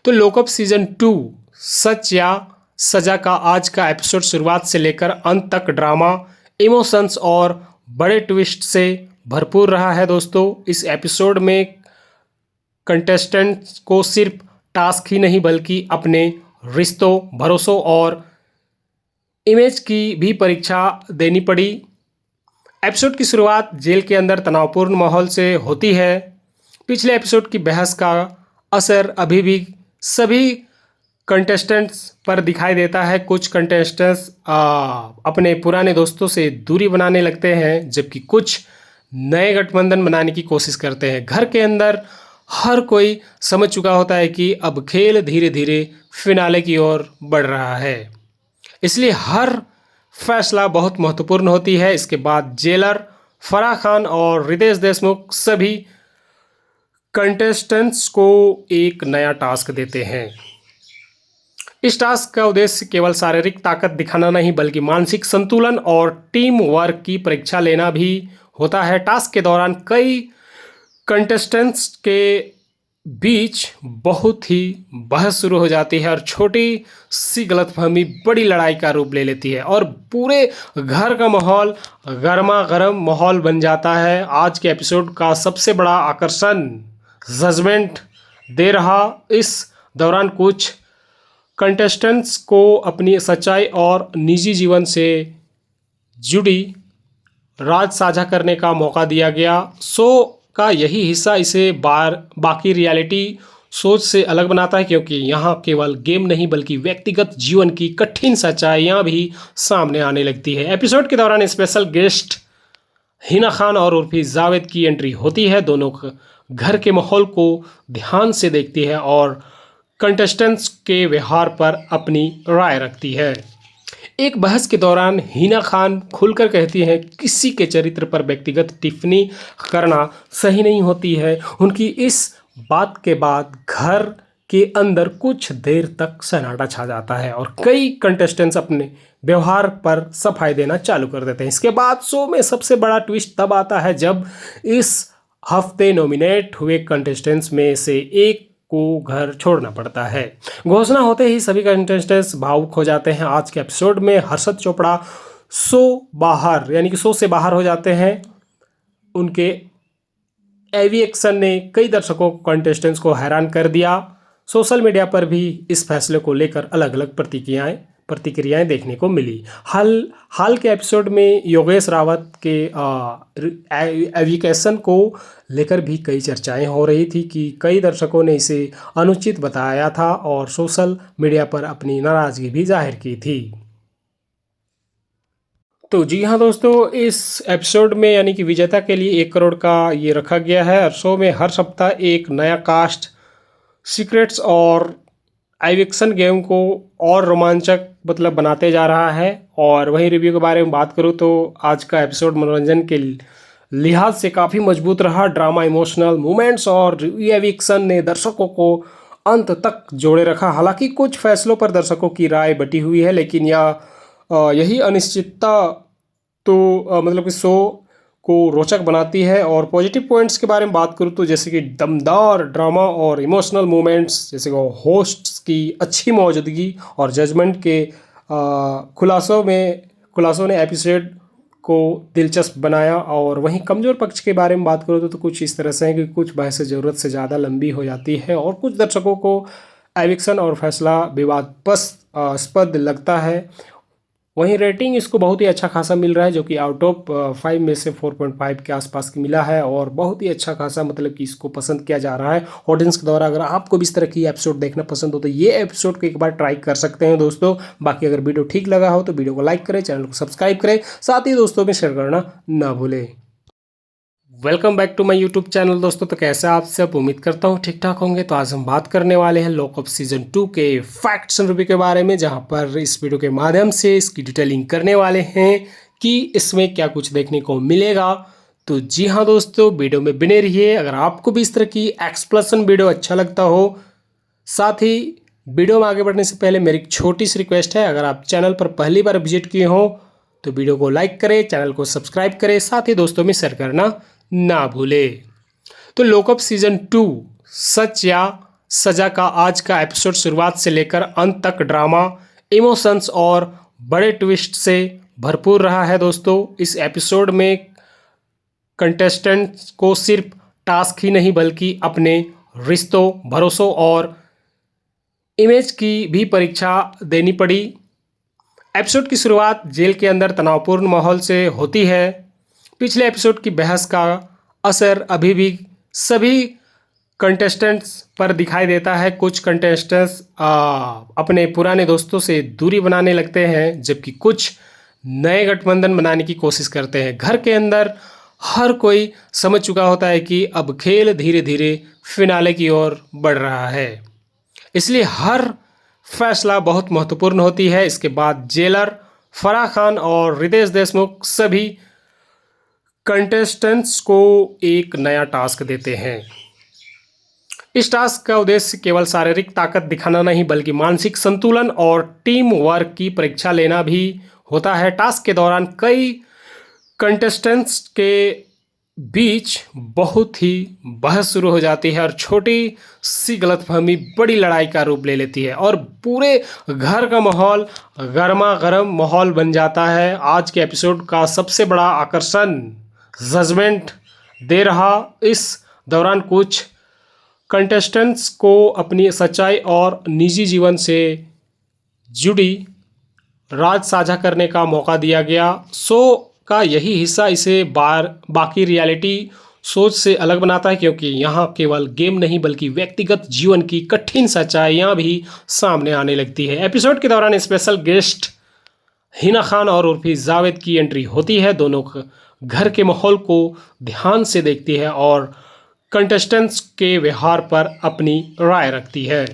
तो लॉकअप सीजन 2 सच या सजा का आज का एपिसोड शुरुआत से लेकर अंत तक ड्रामा, इमोशंस और बड़े ट्विस्ट से भरपूर रहा है दोस्तों। इस एपिसोड में कंटेस्टेंट्स को सिर्फ टास्क ही नहीं बल्कि अपने रिश्तों, भरोसों और इमेज की भी परीक्षा देनी पड़ी। एपिसोड की शुरुआत जेल के अंदर तनावपूर्ण माहौल से होती है। पिछले एपिसोड की बहस का असर अभी भी सभी कंटेस्टेंट्स पर दिखाई देता है। कुछ कंटेस्टेंट्स अपने पुराने दोस्तों से दूरी बनाने लगते हैं, जबकि कुछ नए गठबंधन बनाने की कोशिश करते हैं। घर के अंदर हर कोई समझ चुका होता है कि अब खेल धीरे धीरे फिनाले की ओर बढ़ रहा है, इसलिए हर फैसला बहुत महत्वपूर्ण होती है। इसके बाद जेलर फराह खान और रितेश देशमुख सभी कंटेस्टेंट्स को एक नया टास्क देते हैं। इस टास्क का उद्देश्य केवल शारीरिक ताकत दिखाना नहीं बल्कि मानसिक संतुलन और टीम वर्क की परीक्षा लेना भी होता है। टास्क के दौरान कई कंटेस्टेंट्स के बीच बहुत ही बहस शुरू हो जाती है और छोटी सी गलतफहमी बड़ी लड़ाई का रूप ले लेती है और पूरे घर का माहौल गर्मा गर्म माहौल बन जाता है। आज के एपिसोड का सबसे बड़ा आकर्षण जजमेंट दे रहा। इस दौरान कुछ कंटेस्टेंट्स को अपनी सच्चाई और निजी जीवन से जुड़ी राज साझा करने का मौका दिया गया। शो का यही हिस्सा इसे बाकी रियलिटी सोच से अलग बनाता है, क्योंकि यहाँ केवल गेम नहीं बल्कि व्यक्तिगत जीवन की कठिन सच्चाइयाँ भी सामने आने लगती है। एपिसोड के दौरान स्पेशल गेस्ट हिना खान और उर्फी जावेद की एंट्री होती है। दोनों घर के माहौल को ध्यान से देखती है और कंटेस्टेंट्स के व्यवहार पर अपनी राय रखती है। एक बहस के दौरान हिना खान खुलकर कहती हैं किसी के चरित्र पर व्यक्तिगत टिप्पणी करना सही नहीं होती है। उनकी इस बात के बाद घर के अंदर कुछ देर तक सन्नाटा छा जाता है और कई कंटेस्टेंट्स अपने व्यवहार पर सफाई देना चालू कर देते हैं। इसके बाद शो में सबसे बड़ा ट्विस्ट तब आता है जब इस हफ्ते नॉमिनेट हुए कंटेस्टेंट्स में से एक को घर छोड़ना पड़ता है। घोषणा होते ही सभी कंटेस्टेंट्स भावुक हो जाते हैं। आज के एपिसोड में हर्षद चोपड़ा शो से बाहर हो जाते हैं। उनके एविएक्शन ने कई दर्शकों कंटेस्टेंट्स को हैरान कर दिया। सोशल मीडिया पर भी इस फैसले को लेकर अलग अलग प्रतिक्रियाएं देखने को मिली। हाल के एपिसोड में योगेश रावत के एविकेशन को लेकर भी कई चर्चाएं हो रही थी कि कई दर्शकों ने इसे अनुचित बताया था और सोशल मीडिया पर अपनी नाराजगी भी जाहिर की थी। तो जी हाँ दोस्तों, इस एपिसोड में यानी कि विजेता के लिए 1 करोड़ का ये रखा गया है। और शो में हर सप्ताह एक नया कास्ट, सीक्रेट्स और एविक्शन गेम को और रोमांचक बनाते जा रहा है। और वहीं रिव्यू के बारे में बात करूँ तो आज का एपिसोड मनोरंजन के लिहाज से काफ़ी मजबूत रहा। ड्रामा, इमोशनल मोमेंट्स और एविक्शन ने दर्शकों को अंत तक जोड़े रखा। हालांकि कुछ फैसलों पर दर्शकों की राय बटी हुई है, लेकिन यही अनिश्चितता तो कि शो को रोचक बनाती है। और पॉजिटिव पॉइंट्स के बारे में बात करूँ तो जैसे कि दमदार ड्रामा और इमोशनल मोमेंट्स, जैसे कि होस्ट्स की अच्छी मौजूदगी और जजमेंट के खुलासों ने एपिसोड को दिलचस्प बनाया। और वहीं कमज़ोर पक्ष के बारे में बात करूँ तो कुछ इस तरह से है कि कुछ बहसें ज़रूरत से ज़्यादा लंबी हो जाती है और कुछ दर्शकों को एविक्शन और फैसला विवादास्पद लगता है। वहीं रेटिंग इसको बहुत ही अच्छा खासा मिल रहा है, जो कि आउट ऑफ 5 में से 4.5 के आसपास की मिला है और बहुत ही अच्छा खासा कि इसको पसंद किया जा रहा है ऑडियंस के द्वारा। अगर आपको भी इस तरह की एपिसोड देखना पसंद हो तो ये एपिसोड को एक बार ट्राई कर सकते हैं दोस्तों। बाकी अगर वीडियो ठीक लगा हो तो वीडियो को लाइक करें, चैनल को सब्सक्राइब करें, साथ ही दोस्तों में शेयर करना ना भूलें। Welcome back to my YouTube channel दोस्तों। तो कैसे आप सब, उम्मीद करता हूँ ठीक ठाक होंगे। तो आज हम बात करने वाले हैं लॉकअप सीजन 2 के फैक्ट्स एंड रिव्यू के बारे में, जहां पर इस वीडियो के माध्यम से इसकी डिटेलिंग करने वाले हैं कि इसमें क्या कुछ देखने को मिलेगा। तो जी हाँ दोस्तों, वीडियो में बने रहिए। अगर आपको भी इस तरह की एक्सप्लेनेशन वीडियो अच्छा लगता हो, साथ ही वीडियो में आगे बढ़ने से पहले मेरी एक छोटी सी रिक्वेस्ट है, अगर आप चैनल पर पहली बार विजिट किए हो तो वीडियो को लाइक करें, चैनल को सब्सक्राइब करें, साथ ही दोस्तों में शेयर करना ना भूले। तो लॉकअप सीजन 2 सच या सजा का आज का एपिसोड शुरुआत से लेकर अंत तक ड्रामा, इमोशंस और बड़े ट्विस्ट से भरपूर रहा है दोस्तों। इस एपिसोड में कंटेस्टेंट्स को सिर्फ टास्क ही नहीं बल्कि अपने रिश्तों, भरोसों और इमेज की भी परीक्षा देनी पड़ी। एपिसोड की शुरुआत जेल के अंदर तनावपूर्ण माहौल से होती है। पिछले एपिसोड की बहस का असर अभी भी सभी कंटेस्टेंट्स पर दिखाई देता है। कुछ कंटेस्टेंट्स अपने पुराने दोस्तों से दूरी बनाने लगते हैं, जबकि कुछ नए गठबंधन बनाने की कोशिश करते हैं। घर के अंदर हर कोई समझ चुका होता है कि अब खेल धीरे धीरे फिनाले की ओर बढ़ रहा है, इसलिए हर फैसला बहुत महत्वपूर्ण होती है। इसके बाद जेलर फराह खान और रितेश देशमुख सभी कंटेस्टेंट्स को एक नया टास्क देते हैं। इस टास्क का उद्देश्य केवल शारीरिक ताकत दिखाना नहीं बल्कि मानसिक संतुलन और टीम वर्क की परीक्षा लेना भी होता है। टास्क के दौरान कई कंटेस्टेंट्स के बीच बहुत ही बहस शुरू हो जाती है और छोटी सी गलतफहमी बड़ी लड़ाई का रूप ले लेती है और पूरे घर का माहौल गर्मा गर्म माहौल बन जाता है। आज के एपिसोड का सबसे बड़ा आकर्षण जजमेंट दे रहा। इस दौरान कुछ कंटेस्टेंट्स को अपनी सच्चाई और निजी जीवन से जुड़ी राज साझा करने का मौका दिया गया। शो का यही हिस्सा इसे बाकी रियलिटी सोच से अलग बनाता है, क्योंकि यहाँ केवल गेम नहीं बल्कि व्यक्तिगत जीवन की कठिन सच्चाइयाँ भी सामने आने लगती है। एपिसोड के दौरान स्पेशल गेस्ट हिना खान और उर्फी जावेद की एंट्री होती है। दोनों घर के माहौल को ध्यान से देखती है और कंटेस्टेंट्स के व्यवहार पर अपनी राय रखती है।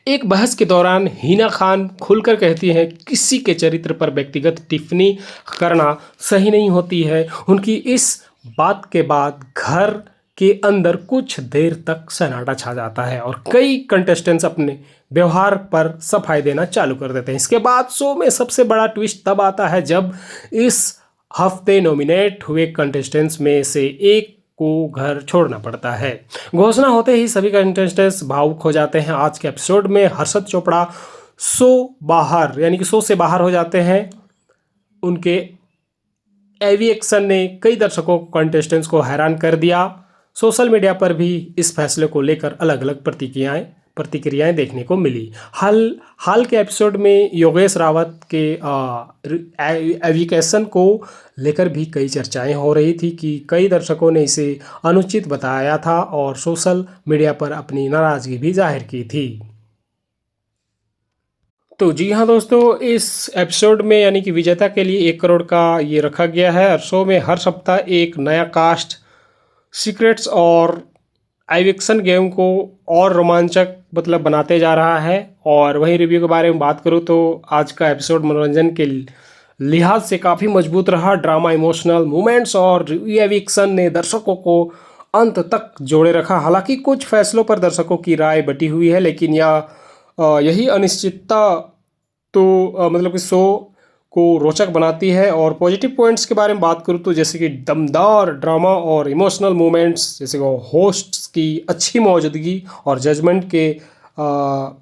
एक बहस के दौरान हिना खान खुलकर कहती हैं किसी के चरित्र पर व्यक्तिगत टिप्पणी करना सही नहीं होती है। उनकी इस बात के बाद घर के अंदर कुछ देर तक सन्नाटा छा जाता है और कई कंटेस्टेंट्स अपने व्यवहार पर सफाई देना चालू कर देते हैं। इसके बाद शो में सबसे बड़ा ट्विस्ट तब आता है जब इस हफ्ते नॉमिनेट हुए कंटेस्टेंट्स में से एक को घर छोड़ना पड़ता है। घोषणा होते ही सभी कंटेस्टेंट्स भावुक हो जाते हैं। आज के एपिसोड में हर्षद चोपड़ा शो से बाहर हो जाते हैं। उनके एविएक्शन ने कई दर्शकों को, कंटेस्टेंट्स को हैरान कर दिया। सोशल मीडिया पर भी इस फैसले को लेकर अलग अलग प्रतिक्रियाएं देखने को मिली। हाल के एपिसोड में योगेश रावत के एविकेशन को लेकर भी कई चर्चाएं हो रही थी कि कई दर्शकों ने इसे अनुचित बताया था और सोशल मीडिया पर अपनी नाराजगी भी जाहिर की थी। तो जी हाँ दोस्तों, इस एपिसोड में यानी कि विजेता के लिए 1 करोड़ का ये रखा गया है और शो में हर सप्ताह एक नया कास्ट, सीक्रेट्स और एविक्शन गेम को और रोमांचक बनाते जा रहा है। और वहीं रिव्यू के बारे में बात करूँ तो आज का एपिसोड मनोरंजन के लिहाज से काफ़ी मजबूत रहा। ड्रामा, इमोशनल मोमेंट्स और एविक्शन ने दर्शकों को अंत तक जोड़े रखा। हालांकि कुछ फैसलों पर दर्शकों की राय बटी हुई है, लेकिन यही अनिश्चितता कि शो को रोचक बनाती है। और पॉजिटिव पॉइंट्स के बारे में बात करूँ तो जैसे कि दमदार ड्रामा और इमोशनल मोमेंट्स, जैसे कि होस्ट्स की अच्छी मौजूदगी और जजमेंट के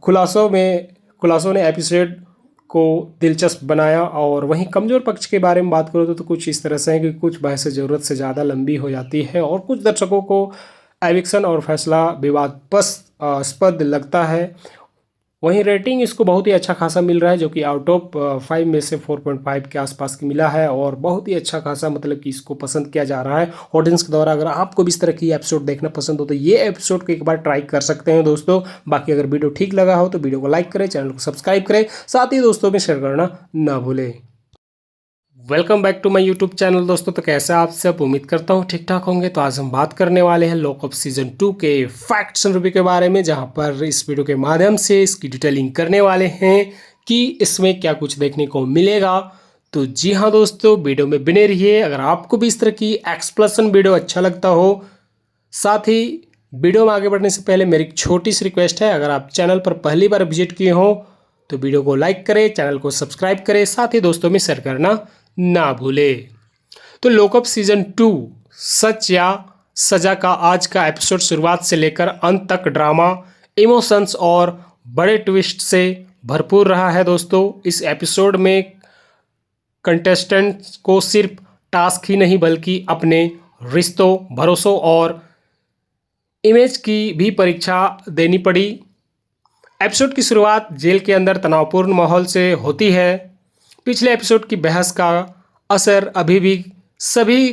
खुलासों ने एपिसोड को दिलचस्प बनाया। और वहीं कमज़ोर पक्ष के बारे में बात करूँ तो कुछ इस तरह से है कि कुछ बहसें ज़रूरत से ज़्यादा लंबी हो जाती है और कुछ दर्शकों को एविक्शन और फैसला विवादास्पद लगता है। वहीं रेटिंग इसको बहुत ही अच्छा खासा मिल रहा है, जो कि आउट ऑफ 5 में से 4.5 के आसपास की मिला है और बहुत ही अच्छा खासा कि इसको पसंद किया जा रहा है ऑडियंस के द्वारा। अगर आपको भी इस तरह की एपिसोड देखना पसंद हो तो ये एपिसोड को एक बार ट्राई कर सकते हैं दोस्तों। बाकी अगर वीडियो ठीक लगा हो तो वीडियो को लाइक करें, चैनल को सब्सक्राइब करें, साथ ही दोस्तों में शेयर करना ना भूलें। Welcome back to my YouTube channel दोस्तों। तो कैसे आप सब, उम्मीद करता हूँ ठीक ठाक होंगे। तो आज हम बात करने वाले हैं लॉकअप सीजन 2 के फैक्ट्स एंड रिव्यू के बारे में, जहां पर इस वीडियो के माध्यम से इसकी डिटेलिंग करने वाले हैं कि इसमें क्या कुछ देखने को मिलेगा। तो जी हाँ दोस्तों, वीडियो में बने रहिए। अगर आपको भी इस तरह की एक्सप्लेनेशन वीडियो अच्छा लगता हो, साथ ही वीडियो में आगे बढ़ने से पहले मेरी एक छोटी सी रिक्वेस्ट है, अगर आप चैनल पर पहली बार विजिट किए हो तो वीडियो को लाइक करें, चैनल को सब्सक्राइब करें, साथ ही दोस्तों में शेयर करना ना भूले। तो लॉकअप सीजन 2 सच या सजा का आज का एपिसोड शुरुआत से लेकर अंत तक ड्रामा, इमोशंस और बड़े ट्विस्ट से भरपूर रहा है दोस्तों। इस एपिसोड में कंटेस्टेंट्स को सिर्फ टास्क ही नहीं बल्कि अपने रिश्तों, भरोसों और इमेज की भी परीक्षा देनी पड़ी। एपिसोड की शुरुआत जेल के अंदर तनावपूर्ण माहौल से होती है। पिछले एपिसोड की बहस का असर अभी भी सभी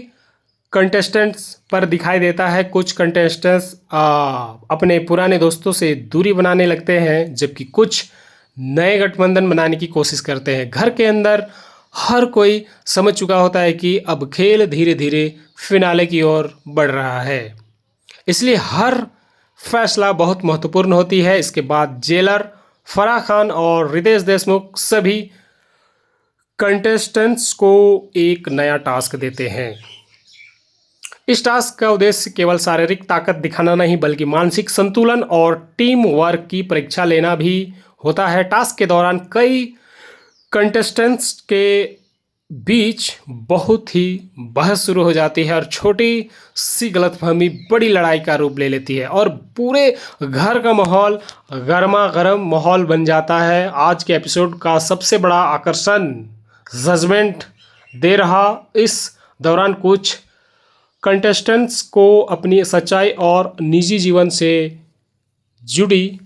कंटेस्टेंट्स पर दिखाई देता है। कुछ कंटेस्टेंट्स अपने पुराने दोस्तों से दूरी बनाने लगते हैं, जबकि कुछ नए गठबंधन बनाने की कोशिश करते हैं। घर के अंदर हर कोई समझ चुका होता है कि अब खेल धीरे धीरे फिनाले की ओर बढ़ रहा है, इसलिए हर फैसला बहुत महत्वपूर्ण होती है। इसके बाद जेलर फराह खान और रितेश देशमुख सभी कंटेस्टेंट्स को एक नया टास्क देते हैं। इस टास्क का उद्देश्य केवल शारीरिक ताकत दिखाना नहीं बल्कि मानसिक संतुलन और टीम वर्क की परीक्षा लेना भी होता है। टास्क के दौरान कई कंटेस्टेंट्स के बीच बहुत ही बहस शुरू हो जाती है और छोटी सी गलतफहमी बड़ी लड़ाई का रूप ले लेती है और पूरे घर का माहौल गर्मा गर्म माहौल बन जाता है। आज के एपिसोड का सबसे बड़ा आकर्षण जजमेंट दे रहा। इस दौरान कुछ कंटेस्टेंट्स को अपनी सच्चाई और निजी जीवन से जुड़ी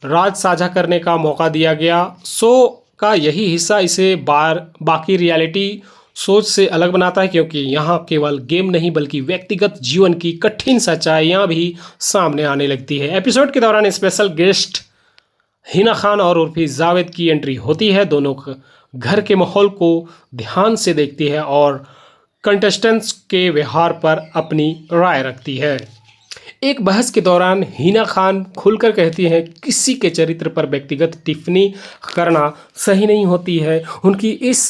राज साझा करने का मौका दिया गया। शो का यही हिस्सा इसे बाकी रियलिटी सोच से अलग बनाता है, क्योंकि यहाँ केवल गेम नहीं बल्कि व्यक्तिगत जीवन की कठिन सच्चाइयाँ भी सामने आने लगती है। एपिसोड के दौरान स्पेशल गेस्ट हिना खान और उर्फी जावेद की एंट्री होती है। दोनों घर के माहौल को ध्यान से देखती है और कंटेस्टेंट्स के व्यवहार पर अपनी राय रखती है। एक बहस के दौरान हिना खान खुलकर कहती हैं किसी के चरित्र पर व्यक्तिगत टिप्पणी करना सही नहीं होती है। उनकी इस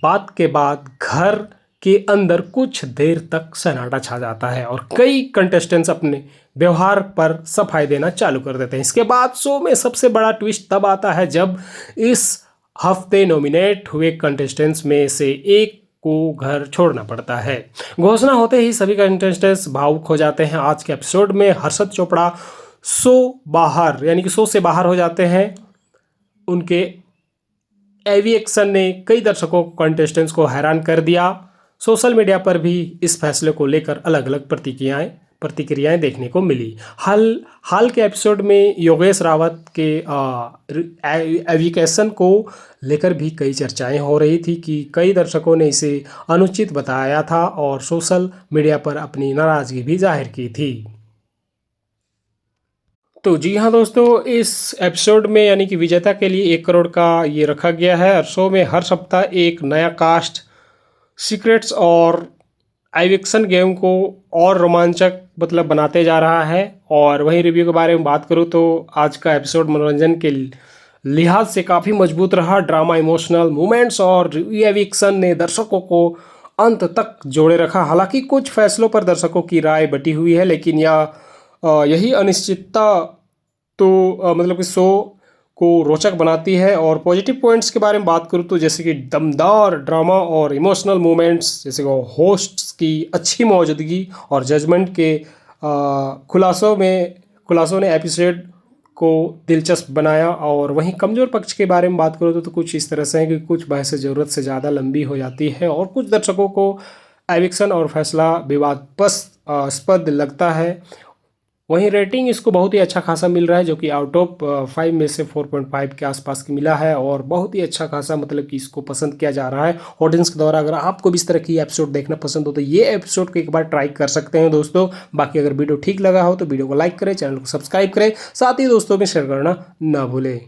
बात के बाद घर के अंदर कुछ देर तक सन्नाटा छा जाता है और कई कंटेस्टेंट्स अपने व्यवहार पर सफाई देना चालू कर देते हैं। इसके बाद शो में सबसे बड़ा ट्विस्ट तब आता है जब इस हफ्ते नॉमिनेट हुए कंटेस्टेंट्स में से एक को घर छोड़ना पड़ता है। घोषणा होते ही सभी कंटेस्टेंट्स भावुक हो जाते हैं। आज के एपिसोड में हर्षद चोपड़ा शो से बाहर हो जाते हैं। उनके एविएक्शन ने कई दर्शकों कंटेस्टेंट्स को हैरान कर दिया। सोशल मीडिया पर भी इस फैसले को लेकर अलग अलग प्रतिक्रियाएं देखने को मिली। हाल के एपिसोड में योगेश रावत के एविकेशन को लेकर भी कई चर्चाएं हो रही थी कि कई दर्शकों ने इसे अनुचित बताया था और सोशल मीडिया पर अपनी नाराजगी भी जाहिर की थी। तो जी हाँ दोस्तों, इस एपिसोड में यानी कि विजेता के लिए 1 करोड़ का ये रखा गया है और शो में हर सप्ताह एक नया कास्ट, सीक्रेट्स और एविक्शन गेम को और रोमांचक बनाते जा रहा है। और वहीं रिव्यू के बारे में बात करूँ तो आज का एपिसोड मनोरंजन के लिहाज से काफ़ी मजबूत रहा। ड्रामा, इमोशनल मोमेंट्स और एविक्शन ने दर्शकों को अंत तक जोड़े रखा। हालांकि कुछ फैसलों पर दर्शकों की राय बटी हुई है, लेकिन यही अनिश्चितता तो कि शो को रोचक बनाती है। और पॉजिटिव पॉइंट्स के बारे में बात करूँ तो जैसे कि दमदार ड्रामा और इमोशनल मोमेंट्स, जैसे कि होस्ट्स की अच्छी मौजूदगी और जजमेंट के खुलासों ने एपिसोड को दिलचस्प बनाया। और वहीं कमज़ोर पक्ष के बारे में बात करूँ तो कुछ इस तरह से है कि कुछ बहसें ज़रूरत से ज़्यादा लंबी हो जाती है और कुछ दर्शकों को एविक्शन और फैसला विवादास्पद लगता है। वहीं रेटिंग इसको बहुत ही अच्छा खासा मिल रहा है, जो कि आउट ऑफ 5 में से 4.5 के आसपास की मिला है और बहुत ही अच्छा खासा कि इसको पसंद किया जा रहा है ऑडियंस के द्वारा। अगर आपको भी इस तरह की एपिसोड देखना पसंद हो तो ये एपिसोड को एक बार ट्राई कर सकते हैं दोस्तों। बाकी अगर वीडियो ठीक लगा हो तो वीडियो को लाइक करें, चैनल को सब्सक्राइब करें, साथ ही दोस्तों में शेयर करना ना भूलें।